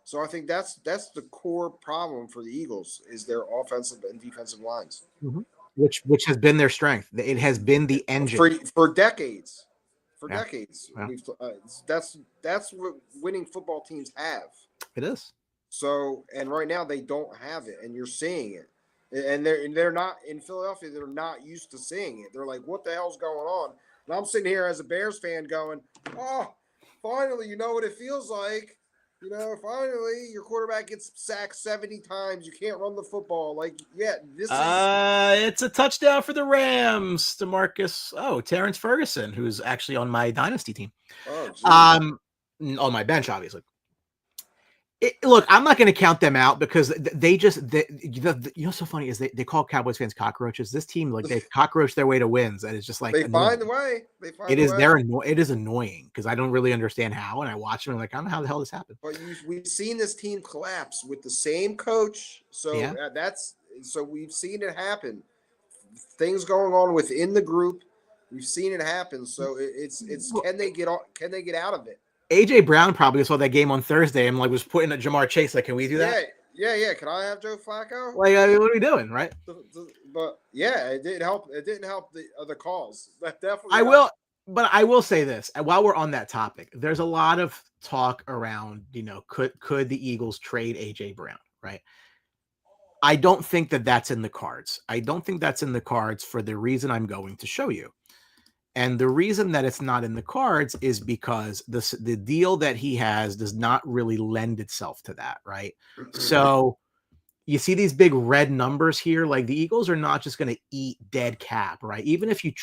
So I think that's the core problem for the Eagles is their offensive and defensive lines. Mm-hmm. Which has been their strength. It has been the engine. For decades. Decades. Yeah. That's what winning football teams have. It is. So, and right now they don't have it, and you're seeing it. And they're not in Philadelphia. They're not used to seeing it. They're like, "What the hell's going on?" And I'm sitting here as a Bears fan going, "Oh, finally, you know what it feels like. You know, finally, your quarterback gets sacked 70 times. You can't run the football. Like, yeah, this is." It's a touchdown for the Rams. Terrence Ferguson, who's actually on my dynasty team. On my bench, obviously. Look, I'm not going to count them out because they so funny is they call Cowboys fans cockroaches. This team, like, they cockroach their way to wins, and it's just like they find the way. It is annoying because I don't really understand how, and I watch them and I'm like, I don't know how the hell this happened. But we've seen this team collapse with the same coach, so yeah. So we've seen it happen. Things going on within the group, we've seen it happen. So it's can they get out of it? AJ Brown probably saw that game on Thursday and was putting at Jamar Chase. Like, can we do that? Yeah. Can I have Joe Flacco? Like, I mean, what are we doing, right? But yeah, it didn't help. It didn't help the other calls. That definitely. I will say this while we're on that topic. There's a lot of talk around, could the Eagles trade AJ Brown, right? I don't think that's in the cards. I don't think that's in the cards for the reason I'm going to show you. And the reason that it's not in the cards is because the deal that he has does not really lend itself to that, right? So you see these big red numbers here. Like, the Eagles are not just going to eat dead cap, right? Even if you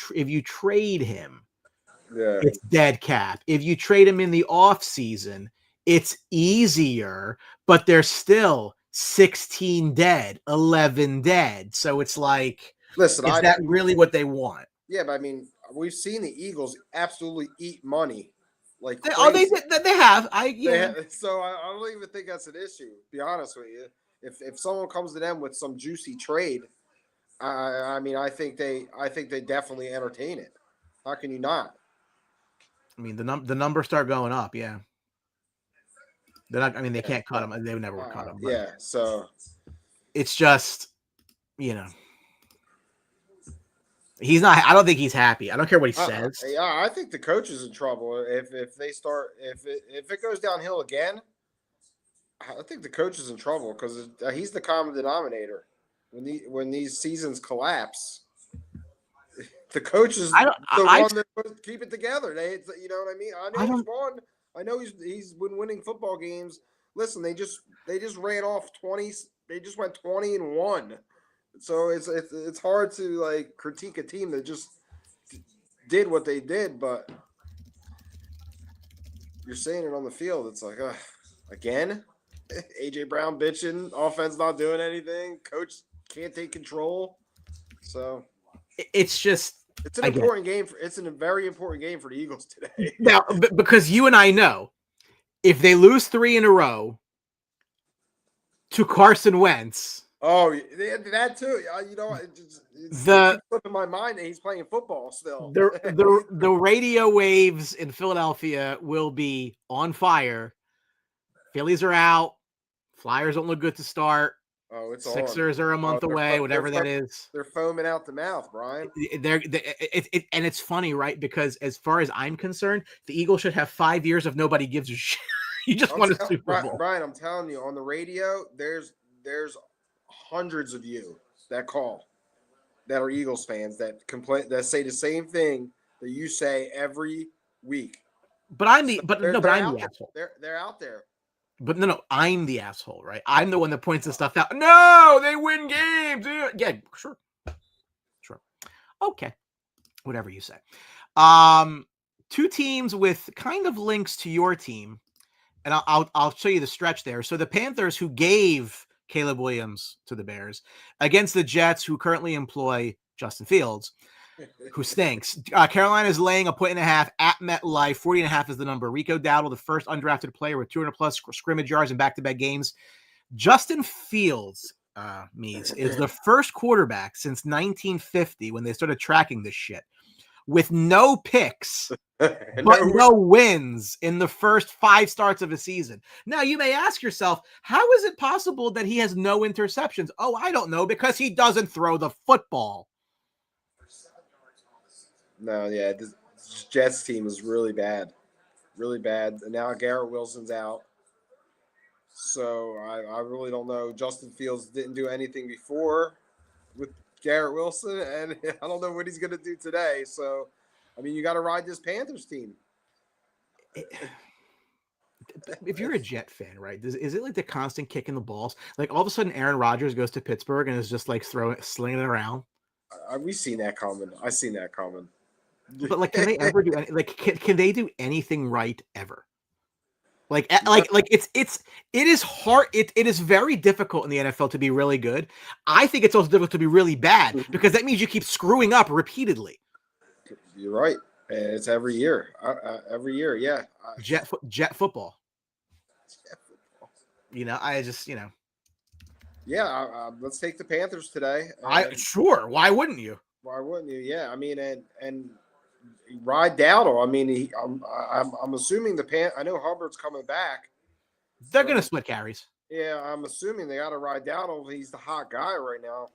trade him, it's dead cap. If you trade him in the off season, it's easier, but they're still 16 dead, 11 dead. So it's like, listen, is that really what they want? Yeah, but I mean, we've seen the Eagles absolutely eat money. Like, they have. So I don't even think that's an issue. To be honest with you, if someone comes to them with some juicy trade, I think they definitely entertain it. How can you not? I mean, the numbers start going up. Yeah. They're not. I mean, they can't cut him. They would never would cut him. But Yeah, so it's just, you know, he's not. I don't think he's happy. I don't care what he says. Yeah, I think the coach is in trouble if they start if it goes downhill again. I think the coach is in trouble because he's the common denominator when these seasons collapse. The coach is the one that would keep it together. You know what I mean? I know he's won. I know he's been winning football games. Listen, they just ran off 20. They just went 20-1. So it's hard to like critique a team that just did what they did, but you're saying it on the field. It's like again, AJ Brown bitching, offense not doing anything, coach can't take control. So it's an important game. It's a very important game for the Eagles today. Now, because you and I know, if they lose 3 in a row to Carson Wentz. Oh, that too. You know, it's slipping my mind that he's playing football still. The radio waves in Philadelphia will be on fire. Phillies are out. Flyers don't look good to start. Oh, it's Sixers are a month away, whatever that is. They're foaming out the mouth, Brian. And it's funny, right? Because as far as I'm concerned, the Eagles should have 5 years of nobody gives a shit. You just want a Super Bowl. Brian, I'm telling you, on the radio, there's hundreds of you that call that are Eagles fans that complain, that say the same thing that you say every week. But I'm the asshole. They're out there. But no, I'm the asshole, right? I'm the one that points this stuff out. No, they win games. Yeah, sure. Okay, whatever you say. 2 teams with kind of links to your team, and I'll show you the stretch there. So the Panthers, who gave Caleb Williams to the Bears, against the Jets, who currently employ Justin Fields, who stinks. Carolina is laying 1.5 at MetLife. 40.5 is the number. Rico Dowdle, the first undrafted player with 200+ scrimmage yards in back-to-back games. Justin Fields, is the first quarterback since 1950 when they started tracking this shit with no picks, but no wins in the first 5 starts of a season. Now, you may ask yourself, how is it possible that he has no interceptions? Oh, I don't know, because he doesn't throw the football. No, yeah, this Jets team is really bad. And now Garrett Wilson's out. So I really don't know. Justin Fields didn't do anything before with Garrett Wilson, and I don't know what he's going to do today. So, I mean, you got to ride this Panthers team. If you're a Jet fan, right, is it like the constant kicking the balls? Like all of a sudden Aaron Rodgers goes to Pittsburgh and is just like slinging it around? We've seen that coming. I've seen that coming. But like, can they ever do can they do anything right ever? It is hard. It is very difficult in the NFL to be really good. I think it's also difficult to be really bad because that means you keep screwing up repeatedly. You're right. It's every year. Every year, yeah. Jet football. You know, Yeah, let's take the Panthers today. Sure. Why wouldn't you? Why wouldn't you? Yeah, I mean, and ride Dowdle. I mean, I'm assuming I know Hubbard's coming back. They're going to split carries. Yeah, I'm assuming they got to ride Dowdle. He's the hot guy right now.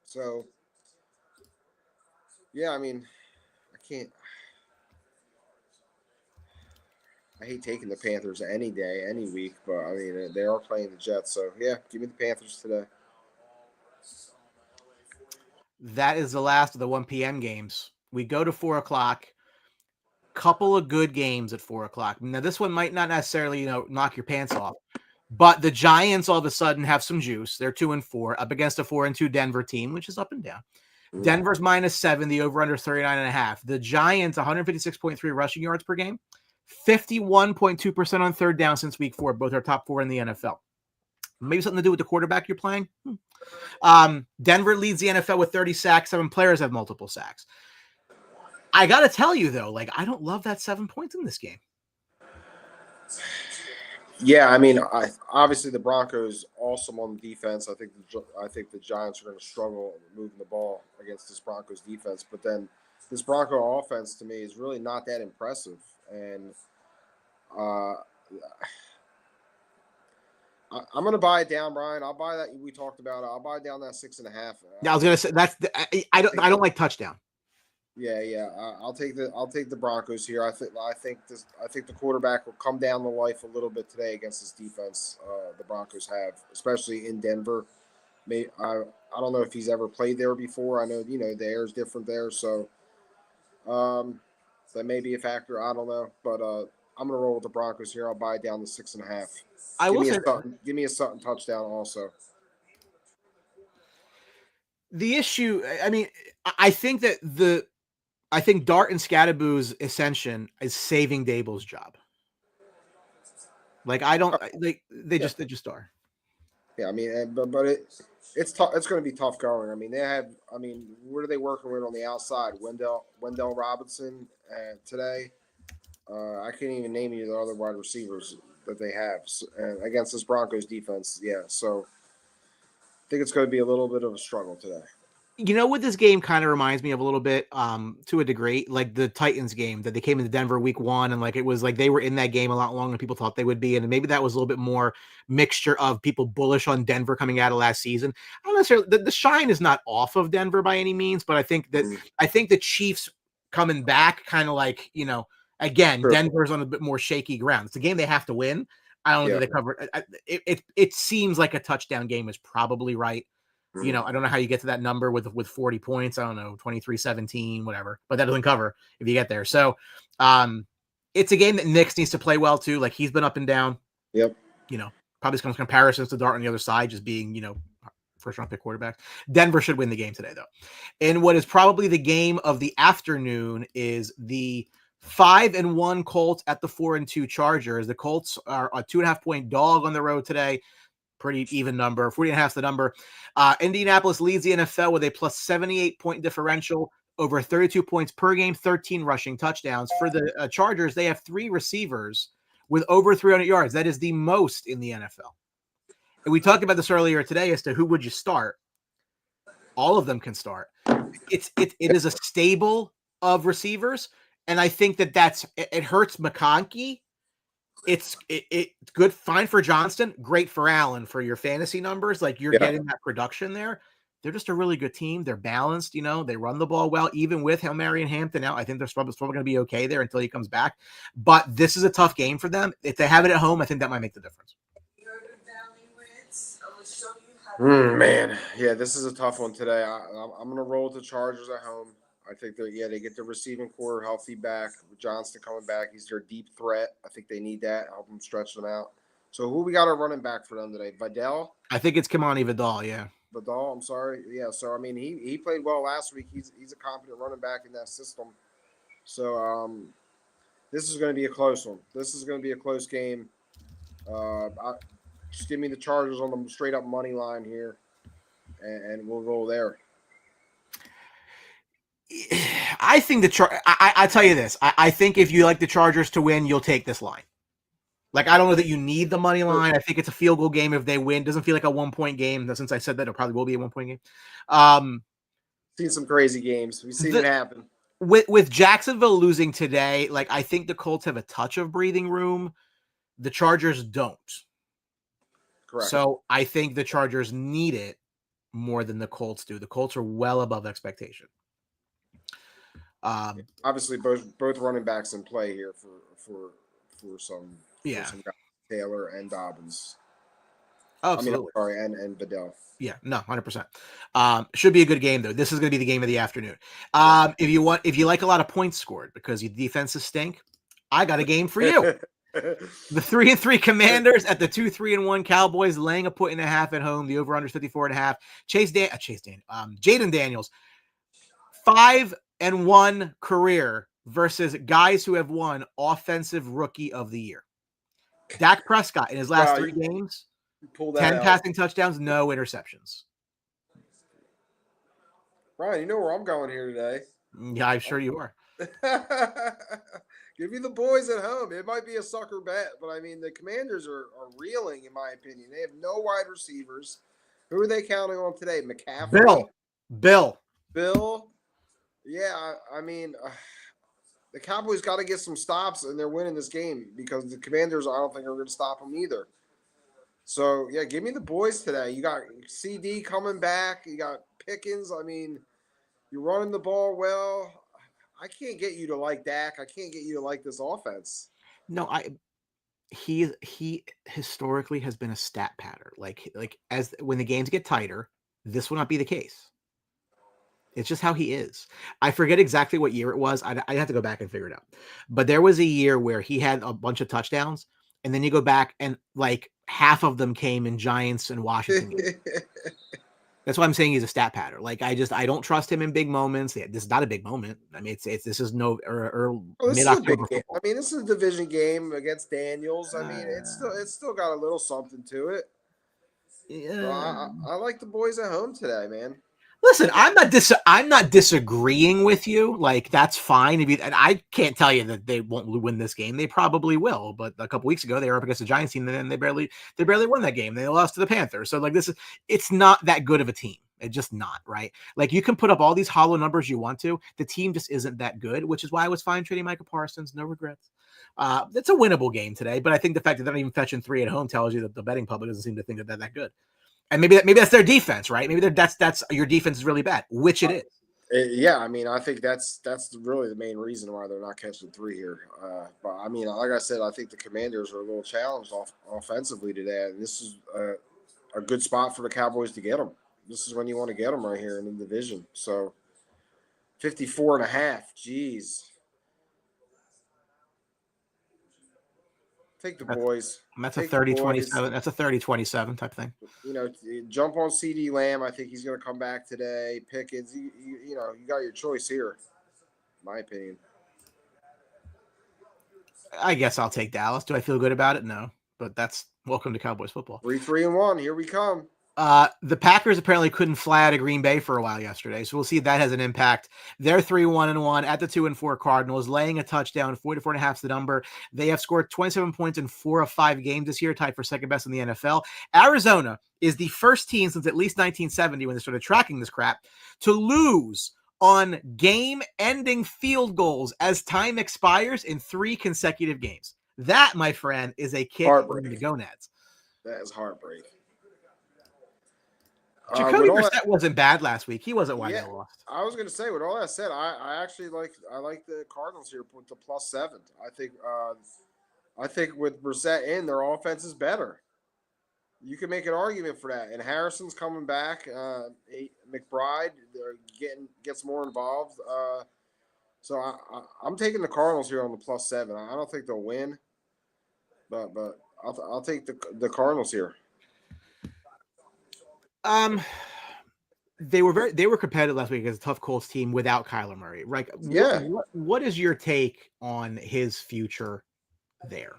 So, yeah, I mean, I hate taking the Panthers any day, any week, but I mean, they are playing the Jets. So, yeah, give me the Panthers today. That is the last of the 1 p.m. games. We go to 4 o'clock. Couple of good games at 4 o'clock. Now, this one might not necessarily, knock your pants off, but the Giants all of a sudden have some juice. They're 2-4 up against a 4-2 Denver team, which is up and down. Denver's -7, the over-under 39.5. The Giants, 156.3 rushing yards per game, 51.2% on third down since week 4. Both are top 4 in the NFL. Maybe something to do with the quarterback you're playing. Denver leads the NFL with 30 sacks. 7 players have multiple sacks. I got to tell you, though, I don't love that 7 points in this game. Yeah, I mean, obviously the Broncos awesome on defense. I think the Giants are going to struggle moving the ball against this Broncos defense. But then this Bronco offense to me is really not that impressive. And I'm going to buy it down, Brian. I'll buy that. We talked about it. I'll buy down that 6.5. Yeah, I was gonna say I don't like touchdown. Yeah. I'll take the Broncos here. I think the quarterback will come down to life a little bit today against this defense. The Broncos have, especially in Denver. I don't know if he's ever played there before. I know the air is different there, so that may be a factor. I don't know, but I'm gonna roll with the Broncos here. I'll buy down to 6.5. Give me a Sutton touchdown also. The issue, I mean, I think Dart and Scadaboo's ascension is saving Dable's job. Like they just are. Yeah, I mean, but it's tough. It's going to be tough going. I mean, what are they working with on the outside? Wendell Robinson today. I can't even name you the other wide receivers that they have against this Broncos defense. Yeah, so I think it's going to be a little bit of a struggle today. You know what this game kind of reminds me of a little bit, to a degree, like the Titans game that they came into Denver week 1, and like it was like they were in that game a lot longer than people thought they would be, and maybe that was a little bit more mixture of people bullish on Denver coming out of last season. I don't necessarily the shine is not off of Denver by any means, but I think the Chiefs coming back kind of like again sure. Denver's on a bit more shaky ground. It's a game they have to win. I don't think they cover it. It seems like a touchdown game is probably right. I don't know how you get to that number with 40 points. I don't know, 23-17, whatever, but that doesn't cover if you get there. So it's a game that Nix needs to play well too. Like he's been up and down. Yep. Probably some comparisons to Dart on the other side, just being, first round pick quarterback. Denver should win the game today though. And what is probably the game of the afternoon is the 5-1 Colts at the 4-2 Chargers. The Colts are a 2.5-point dog on the road today. Pretty even number. 40.5 is the number. Indianapolis leads the NFL with a plus 78-point differential, over 32 points per game, 13 rushing touchdowns. For the Chargers, they have 3 receivers with over 300 yards. That is the most in the NFL. And we talked about this earlier today as to who would you start. All of them can start. It is a stable of receivers, and I think it hurts McConkey. It's good, fine for Johnston, great for Allen for your fantasy numbers. Like you're getting that production there. They're just a really good team. They're balanced, they run the ball well, even with Hail Mary and Hampton out. I think they're probably going to be okay there until he comes back. But this is a tough game for them. If they have it at home, I think that might make the difference. Man. Yeah, this is a tough one today. I'm going to roll with the Chargers at home. I think they get the receiving core healthy back. With Johnston coming back, he's their deep threat. I think they need that. Help them stretch them out. So who we got a running back for them today? Vidal? I think it's Kimani Vidal, yeah. Vidal, I'm sorry. Yeah, so I mean he played well last week. He's a competent running back in that system. So this is going to be a close one. This is going to be a close game. Just give me the Chargers on the straight up money line here, and we'll roll there. I think I tell you this. I think if you like the Chargers to win, you'll take this line. Like, I don't know that you need the money line. I think it's a field goal game if they win. Doesn't feel like a 1-point game. Since I said that, it probably will be a 1-point game. Seen some crazy games. We've seen it happen. With Jacksonville losing today, like I think the Colts have a touch of breathing room. The Chargers don't. Correct. So I think the Chargers need it more than the Colts do. The Colts are well above expectation. Obviously, both running backs in play here for some guys, Taylor and Dobbins. Absolutely. And Vidal. Yeah, no, 100%. Should be a good game though. This is going to be the game of the afternoon. If you like a lot of points scored because your defenses stink, I got a game for you. The 3-3 Commanders at the 2-3-1 Cowboys, laying a 1.5 at home. The over/under 54.5. Jaden Daniels, 5-1 career versus guys who have won Offensive Rookie of the Year. Dak Prescott in his last 3 games, 10 passing touchdowns, no interceptions. Ryan, you know where I'm going here today. Yeah, I'm sure you are. Give me the boys at home. It might be a sucker bet, but I mean, the Commanders are reeling, in my opinion. They have no wide receivers. Who are they counting on today? McCaffrey? Bill? Yeah, I mean, the Cowboys got to get some stops, and they're winning this game because the Commanders, I don't think, are going to stop them either. So yeah, give me the boys today. You got CD coming back. You got Pickens. I mean, you're running the ball well. I can't get you to like Dak. I can't get you to like this offense. No, he historically has been a stat patter. Like as when the games get tighter, this will not be the case. It's just how he is. I forget exactly what year it was. I have to go back and figure it out. But there was a year where he had a bunch of touchdowns, and then you go back and like half of them came in Giants and Washington games. That's why I'm saying he's a stat patter. Like I don't trust him in big moments. This is not a big moment. I mean, this is no mid-October football. I mean, this is a division game against Daniels. I mean, it's still got a little something to it. Yeah. I like the boys at home today, man. Listen, I'm not disagreeing with you. Like that's fine. And I can't tell you that they won't win this game. They probably will. But a couple weeks ago, they were up against the Giants team, and then they barely won that game. They lost to the Panthers. So like it's not that good of a team. It's just not, right? Like you can put up all these hollow numbers you want to. The team just isn't that good, which is why I was fine trading Micah Parsons. No regrets. It's a winnable game today, but I think the fact that they're not even fetching 3 at home tells you that the betting public doesn't seem to think that they're that good. And maybe that's their defense, right? Maybe that's your defense is really bad, which it is. Yeah, I mean, I think that's really the main reason why they're not catching 3 here. But I mean, like I said, I think the Commanders are a little challenged offensively today, and this is a good spot for the Cowboys to get them. This is when you want to get them right here in the division. So 54.5, geez. Take the boys. That's a 30-27. That's a 30-27 type thing. You know, jump on CD Lamb. I think he's going to come back today. Pickens, you got your choice here, in my opinion. I guess I'll take Dallas. Do I feel good about it? No. But that's welcome to Cowboys football. 3-3-1. Here we come. The Packers apparently couldn't fly out of Green Bay for a while yesterday, so we'll see if that has an impact. They're 3-1-1 at the 2-4 Cardinals, laying a touchdown. 44.5 is the number. They have scored 27 points in 4 of 5 games this year, tied for second best in the NFL. Arizona is the first team since at least 1970, when they started tracking this crap, to lose on game-ending field goals as time expires in 3 consecutive games. That, my friend, is a kick in the gonads. That is heartbreaking. Jacoby Brissett wasn't bad last week. He wasn't why they lost. I was going to say, with all that said, I actually like the Cardinals here with the +7. I think with Brissett in, their offense is better. You can make an argument for that. And Harrison's coming back. McBride gets more involved. So I'm taking the Cardinals here on the +7. I don't think they'll win, but I'll take the Cardinals here. They were competitive last week against a tough Colts team without Kyler Murray. Right? Yeah. What is your take on his future there?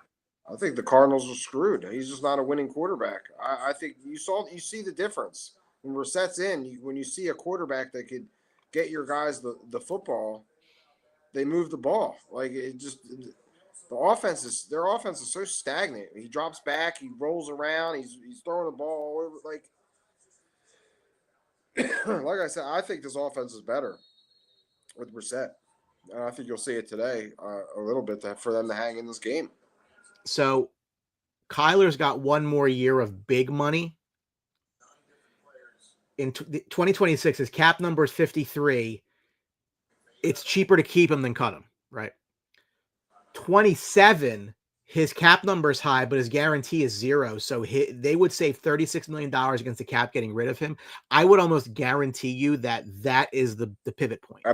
I think the Cardinals are screwed. He's just not a winning quarterback. I think you see the difference when Brissett's in. When you see a quarterback that could get your guys the football, they move the ball. Like it just their offense is so stagnant. He drops back, he rolls around, he's throwing the ball all over like. Like I said, I think this offense is better with Brissett. And I think you'll see it today a little bit for them to hang in this game. So Kyler's got one more year of big money. In 2026, his cap number is 53. It's cheaper to keep him than cut him, right? 27, his cap number is high, but his guarantee is 0. So they would save $36 million against the cap getting rid of him. I would almost guarantee you that is the pivot point.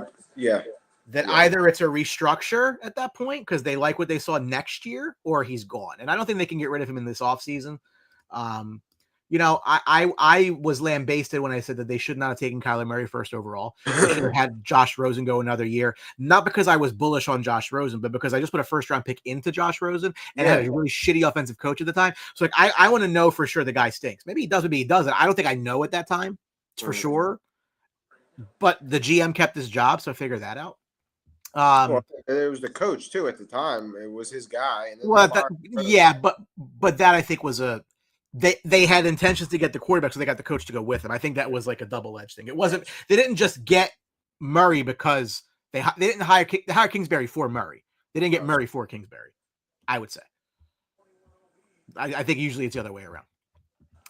Either it's a restructure at that point because they like what they saw next year, or he's gone. And I don't think they can get rid of him in this offseason. I was lambasted when I said that they should not have taken Kyler Murray first overall. They should have had Josh Rosen go another year. Not because I was bullish on Josh Rosen, but because I just put a first-round pick into Josh Rosen and had a really shitty offensive coach at the time. So, I want to know for sure the guy stinks. Maybe he does, maybe he doesn't. I don't think I know at that time for sure. But the GM kept his job, so figure that out. It was the coach, too, at the time. It was his guy. And but that I think was They had intentions to get the quarterback, so they got the coach to go with him. I think that was like a double-edged thing. It wasn't. They didn't just get Murray because they didn't hire Kingsbury for Murray. They didn't get Murray for Kingsbury. I would say. I think usually it's the other way around.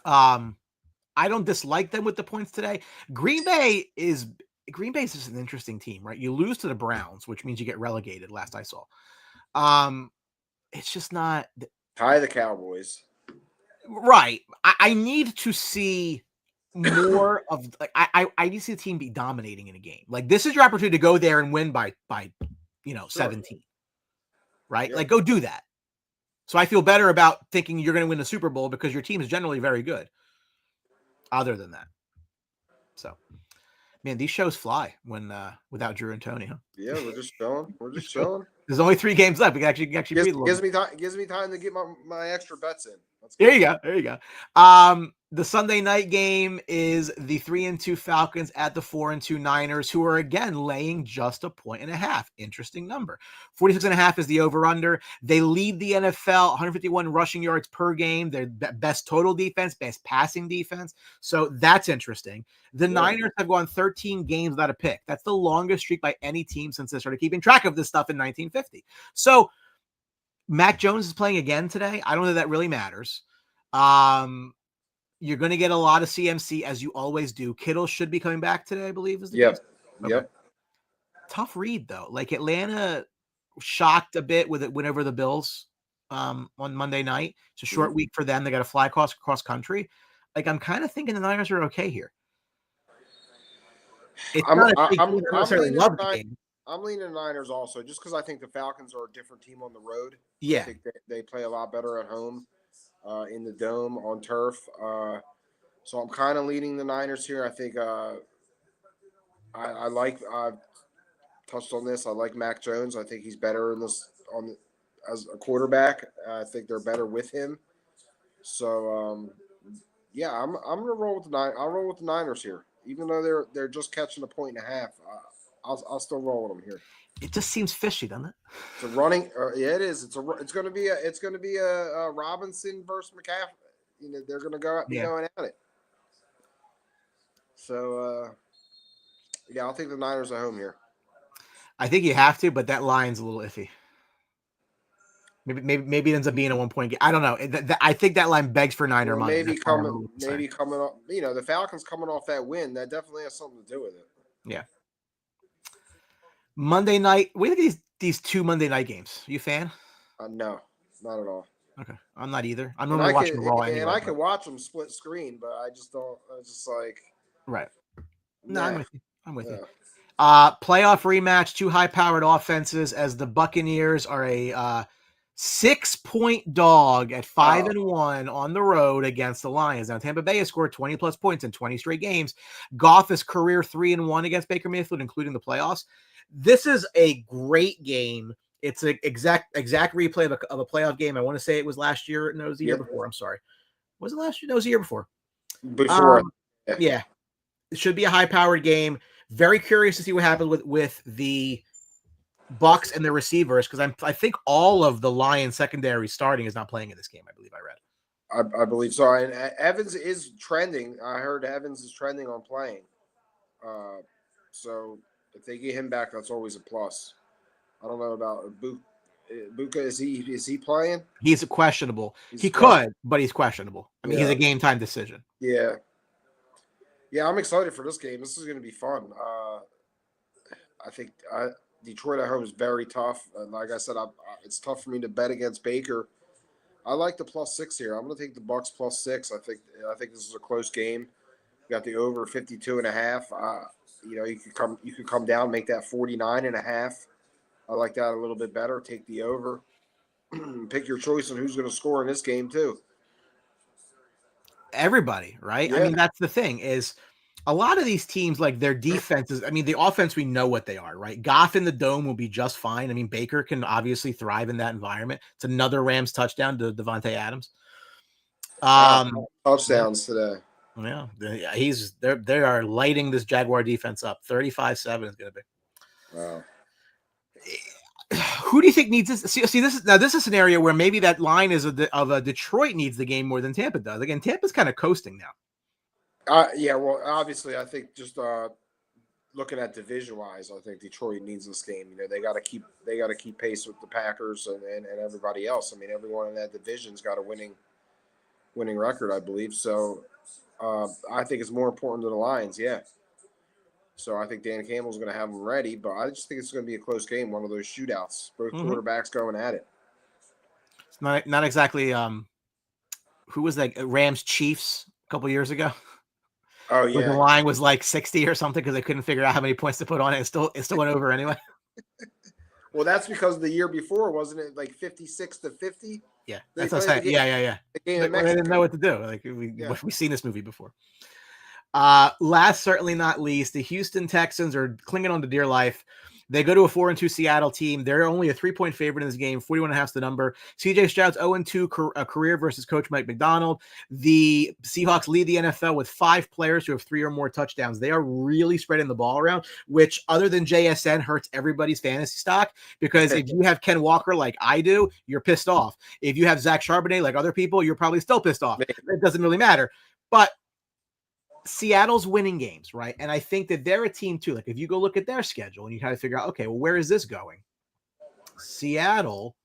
I don't dislike them with the points today. Green Bay is just an interesting team, right? You lose to the Browns, which means you get relegated. Last I saw, it's just not Tie the Cowboys. right. I need to see more of like I need to see the team be dominating in a game. Like this is your opportunity to go there and win by 17, right? Yep. Like go do that. So I feel better about thinking you're going to win the Super Bowl because your team is generally very good. Other than that, so man, these shows fly when without Drew and Tony, huh? Yeah, we're just chilling. We're just chilling. There's only 3 games left. We can actually breathe a little bit. Gives me time to get my extra bets in. There you go. The Sunday night game is the 3-2 Falcons at the 4-2 Niners, who are again laying just 1.5 points. Interesting number. 46.5 is the over/under. They lead the NFL, 151 rushing yards per game. They're best total defense, best passing defense. So that's interesting. The Niners have gone 13 games without a pick. That's the longest streak by any team since they started keeping track of this stuff in 1950. So Mac Jones is playing again today. I don't know if that really matters. You're going to get a lot of CMC as you always do. Kittle should be coming back today, I believe. Is the case? Okay. Yep. Tough read though. Like Atlanta shocked a bit with it whenever the Bills on Monday night. It's a short week for them. They got to fly cross country. Like I'm kind of thinking the Niners are okay here. I'm leaning the Niners also, just because I think the Falcons are a different team on the road. Yeah, I think they play a lot better at home, in the dome on turf. So I'm kind of leaning the Niners here. I think I like. I've touched on this. I like Mac Jones. I think he's better in this as a quarterback. I think they're better with him. So yeah, I'm gonna roll with the I'll roll with the Niners here, even though they're just catching 1.5 points. I'll still roll with them here. It just seems fishy, doesn't it? It's a running. Yeah, it is. It's going to be a Robinson versus McCaffrey. They're going to going at it. So yeah, I'll take the Niners at home here. I think you have to, but that line's a little iffy. Maybe it ends up being a 1-point game. I don't know. I think that line begs for Niner money. Maybe coming up. The Falcons coming off that win, that definitely has something to do with it. Yeah. Monday night. What do you think these 2 Monday night games? You a fan? No, not at all. Okay, I'm not either. I'm normally watching Raw anyway. And I can watch them split screen, but I just don't. I just like. Right. No, I'm with you. Playoff rematch, 2 high-powered offenses as the Buccaneers are a 6-point dog at 5-1 on the road against the Lions. Now, Tampa Bay has scored 20-plus points in 20 straight games. Goff is career 3-1 against Baker Mayfield, including the playoffs. This is a great game. It's an exact replay of a playoff game. I want to say it was last year. No, it was the year before. I'm sorry. Was it last year? No, it was the year before. Yeah. It should be a high-powered game. Very curious to see what happens with the Bucs and their receivers, because I think all of the Lions secondary starting is not playing in this game. I believe I read. I believe so. And Evans is trending. I heard Evans is trending on playing. So if they get him back, that's always a plus. I don't know about Buka. Is he playing? He's questionable. He could, but he's questionable. I mean, he's a game time decision. Yeah. Yeah, I'm excited for this game. This is going to be fun. I think Detroit at home is very tough. And like I said, it's tough for me to bet against Baker. I like the +6 here. I'm going to take the Bucs +6. I think this is a close game. You got the over 52.5. You could come down, make that 49.5. I like that a little bit better. Take the over. Pick your choice on who's going to score in this game too. Everybody, right? Yeah. I mean, that's the thing is a lot of these teams, like their defenses. I mean, the offense, we know what they are, right? Goff in the dome will be just fine. I mean, Baker can obviously thrive in that environment. It's another Rams touchdown to Devontae Adams. Touchdowns today. Yeah, they are lighting this Jaguar defense up. 35-7 is going to be. Wow. Who do you think needs this? See, this is a scenario where maybe that line is of a Detroit needs the game more than Tampa does. Again, Tampa's kind of coasting now. Yeah, well, obviously, I think just looking at division wise, I think Detroit needs this game. They got to keep pace with the Packers and everybody else. I mean, everyone in that division's got a winning winning record, I believe. So I think it's more important than the Lions. Yeah. So I think Dan Campbell's going to have them ready, but I just think it's going to be a close game, one of those shootouts. Both quarterbacks going at it. It's not exactly who was that? Rams Chiefs a couple years ago. Oh Where yeah, the line was like 60 or something because they couldn't figure out how many points to put on it. It still went over anyway. Well, that's because the year before, wasn't it like 56-50? Yeah, that's what I'm saying. Yeah. The game in They Mexico. didn't know what to do. Like we've seen this movie before. Last, certainly not least, the Houston Texans are clinging on to dear life. They go to a 4-2 Seattle team. They're only a 3-point favorite in this game. 41.5 is the number. CJ Stroud's 0-2 career versus Coach Mike McDonald. The Seahawks lead the NFL with 5 players who have 3 or more touchdowns. They are really spreading the ball around, which, other than JSN, hurts everybody's fantasy stock, because if you have Ken Walker like I do, you're pissed off. If you have Zach Charbonnet like other people, you're probably still pissed off. It doesn't really matter. But Seattle's winning games, right? And I think that they're a team too. Like if you go look at their schedule and you kind of figure out, okay, well, where is this going? Seattle,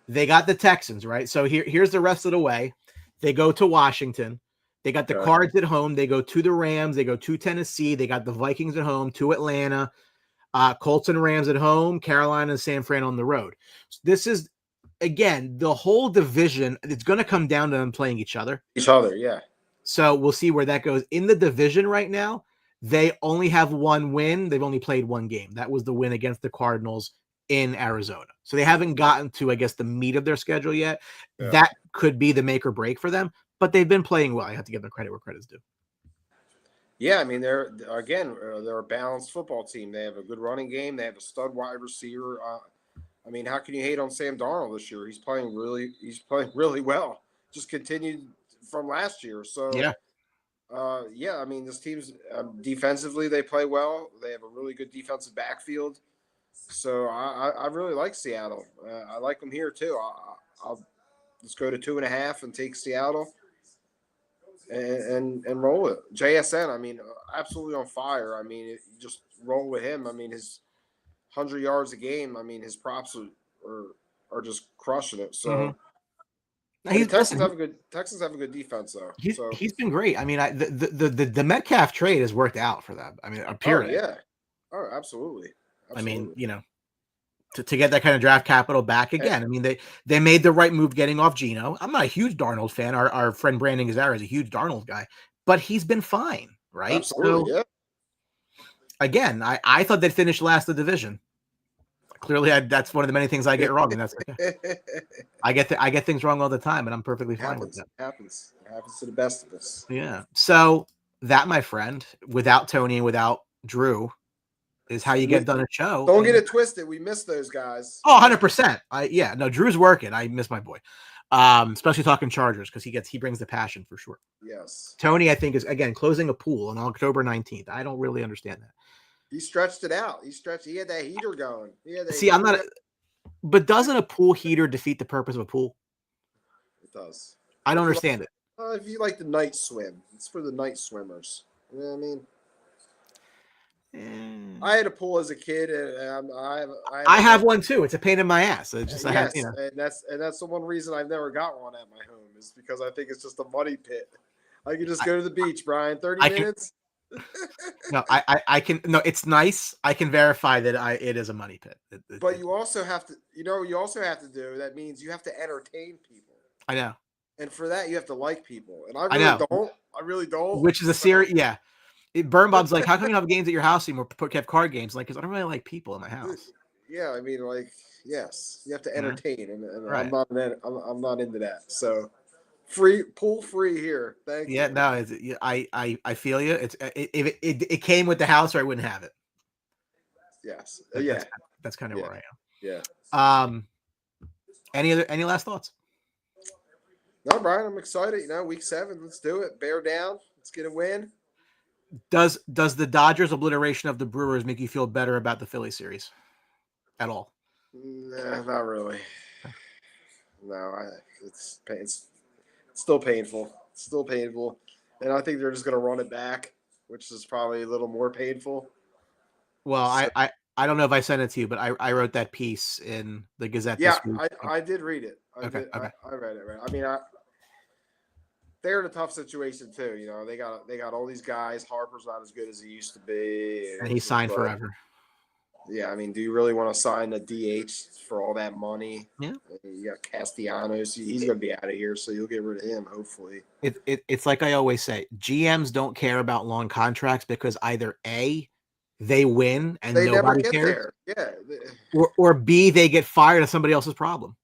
they got the Texans, right? So here's the rest of the way. They go to Washington. They got the Cards at home. They go to the Rams. They go to Tennessee. They got the Vikings at home, to Atlanta, Colts and Rams at home, Carolina and San Fran on the road. So this is, again, the whole division. It's going to come down to them playing each other. Yeah. So we'll see where that goes. In the division right now, they only have 1 win. They've only played 1 game. That was the win against the Cardinals in Arizona. So they haven't gotten to, I guess, the meat of their schedule yet. Yeah. That could be the make or break for them, but they've been playing well. I have to give them credit where credit's due. Yeah, I mean, they're a balanced football team. They have a good running game. They have a stud wide receiver. I mean, how can you hate on Sam Darnold this year? He's playing really well. Just continued from last year. So I mean, this team's defensively, they play well. They have a really good defensive backfield. So I really like Seattle. I like them here too. I'll let's go to 2.5 and take Seattle and roll it. JSN, I mean, absolutely on fire. I mean, just roll with him. I mean, his 100 yards a game. I mean, his props are just crushing it. So. Texans have a good defense though. He's been great. I mean, the Metcalf trade has worked out for them. I mean, period. Absolutely. I mean, to get that kind of draft capital back again. I mean, they made the right move getting off Geno. I'm not a huge Darnold fan. Our friend Brandon Gazzara is a huge Darnold guy, but he's been fine, right? Absolutely. So, again, I thought they'd finish last of the division. Clearly, that's one of the many things I get wrong, and that's okay. I get things wrong all the time, and I'm perfectly fine with that. It happens to the best of us. Yeah. So that, my friend, without Tony and without Drew, is how you get done a show. Don't get it twisted. We miss those guys. Oh, 100%. No, Drew's working. I miss my boy. Especially talking Chargers, because he brings the passion for sure. Yes. Tony, I think, is again closing a pool on October 19th. I don't really understand that. He stretched it out. He had that heater going. I'm not. But doesn't a pool heater defeat the purpose of a pool? It does. I don't understand it. If you like the night swim, it's for the night swimmers. You know what I mean? I had a pool as a kid, and I have one too. It's a pain in my ass. It's just and that's the one reason I've never got one at my home, is because I think it's just a money pit. I can just go to the beach, Brian. 30 minutes. No, I can. No, it's nice. I can verify that it is a money pit. But you also have to, do. That means you have to entertain people. I know. And for that, you have to like people. And I really don't. Which is a series. Yeah. Burn Bob's like, how come you don't have games at your house anymore? Kept card games, like, because I don't really like people in my house. Yeah, I mean, like, yes, you have to entertain, and right. I'm not into that. So. Pool free here. Thank you. Yeah, no, I feel you. It came with the house, or I wouldn't have it. Yes. That's kind of where I am. Yeah. Any last thoughts? No, Brian, I'm excited. Week 7, let's do it. Bear down. Let's get a win. Does the Dodgers obliteration of the Brewers make you feel better about the Philly series at all? Nah, not really. No, it's still painful. And I think they're just going to run it back, which is probably a little more painful. Well, I don't know if I sent it to you, but I wrote that piece in the Gazette. Yeah, I did read it. Okay. I read it. Right. I mean, they're in a tough situation too. You know, they got all these guys. Harper's not as good as he used to be, And he signed forever. Yeah, I mean, do you really want to sign a DH for all that money? Yeah. You got Castellanos. He's going to be out of here, so you'll get rid of him, hopefully. It's like I always say, GMs don't care about long contracts because either A, they win and they nobody never get cares. there. Yeah. Or B, they get fired and somebody else's problem.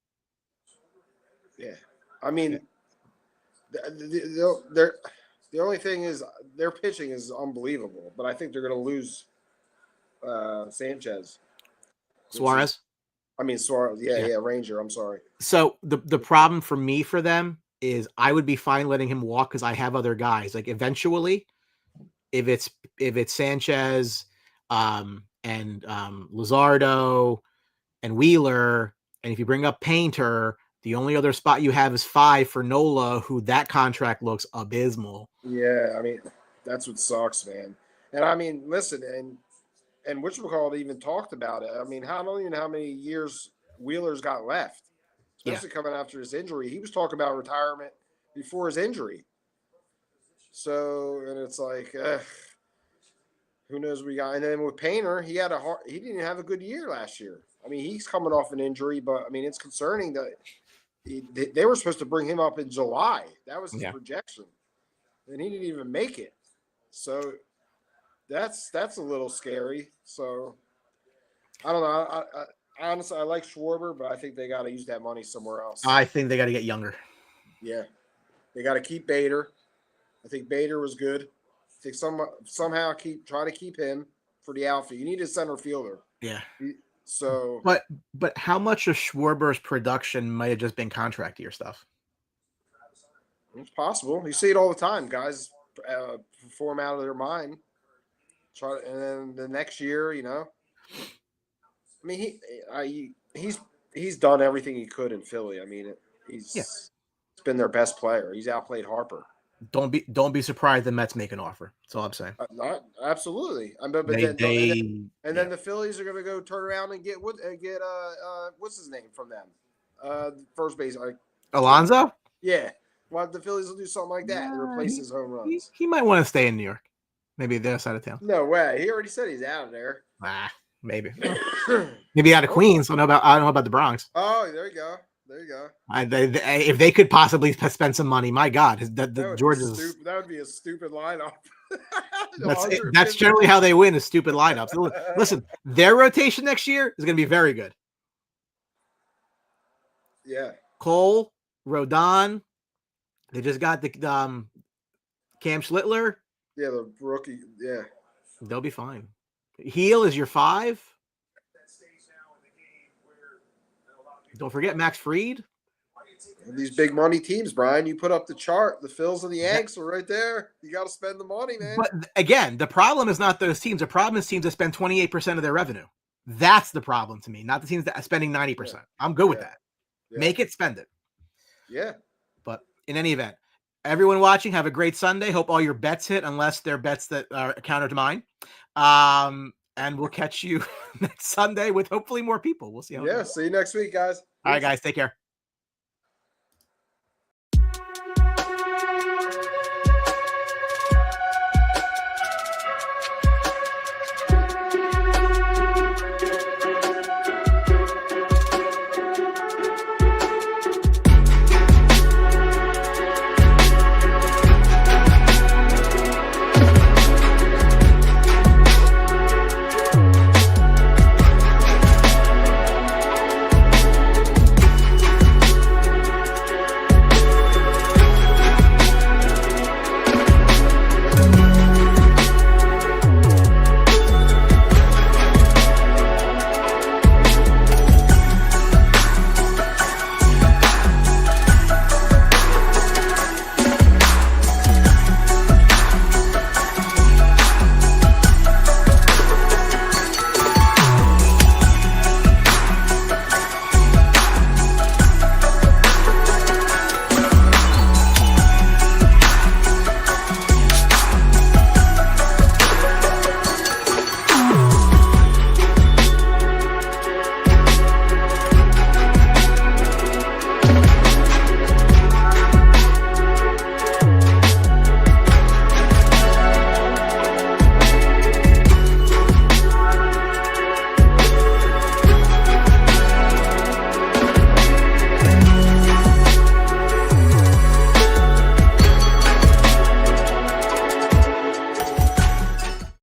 Yeah. I mean, the only thing is their pitching is unbelievable, but I think they're going to lose Sanchez. Suarez? Suarez. Yeah, Ranger. I'm sorry. So the problem for me for them is I would be fine letting him walk because I have other guys. Like eventually, if it's Sanchez and Luzardo and Wheeler, and if you bring up Painter, the only other spot you have is 5 for Nola, who that contract looks abysmal. Yeah, I mean, that's what sucks, man. And I mean, listen, and whatchamacallit even talked about it. I mean, I don't even know how many years Wheeler's got left, especially coming after his injury. He was talking about retirement before his injury. So, and it's like, who knows what we got. And then with Painter, he didn't have a good year last year. I mean, he's coming off an injury, but I mean, it's concerning that they were supposed to bring him up in July. That was his projection, and he didn't even make it. So that's a little scary. So I don't know. I honestly, I like Schwarber, but I think they got to use that money somewhere else. I think they got to get younger. Yeah, they got to keep Bader. I think Bader was good. I think somehow try to keep him for the outfield. You need a center fielder. Yeah. So, but how much of Schwarber's production might have just been contract year stuff? It's possible. You see it all the time. Guys perform out of their mind. And then the next year, you know. I mean, he's done everything he could in Philly. I mean, he's been their best player. He's outplayed Harper. Don't be surprised the Mets make an offer. That's all I'm saying. Absolutely. Then the Phillies are going to go turn around and get what's his name from them? First base. Alonso? Yeah. Well, the Phillies will do something like that to replace his home runs. He might want to stay in New York. Maybe the other side of town. No way. He already said he's out of there. Maybe. Maybe out of Queens. I don't know about the Bronx. Oh, there you go. If they could possibly spend some money, my God, that would be a stupid lineup. That's generally how they win, is stupid lineups. Listen, their rotation next year is going to be very good. Yeah, Cole, Rodon. They just got the Cam Schlittler. Yeah, the rookie. Yeah, they'll be fine. Heel is your 5. Don't forget Max Fried. These big money teams, Brian, you put up the chart. The Phils and the Yanks are right there. You got to spend the money, man. But again, the problem is not those teams. The problem is teams that spend 28% of their revenue. That's the problem to me, not the teams that are spending 90%. I'm good with that. Yeah. Make it, spend it. Yeah. But in any event, everyone watching, have a great Sunday. Hope all your bets hit, unless they're bets that are counter to mine. And we'll catch you next Sunday with hopefully more people. We'll see how. See you next week, guys. All right, guys. Take care.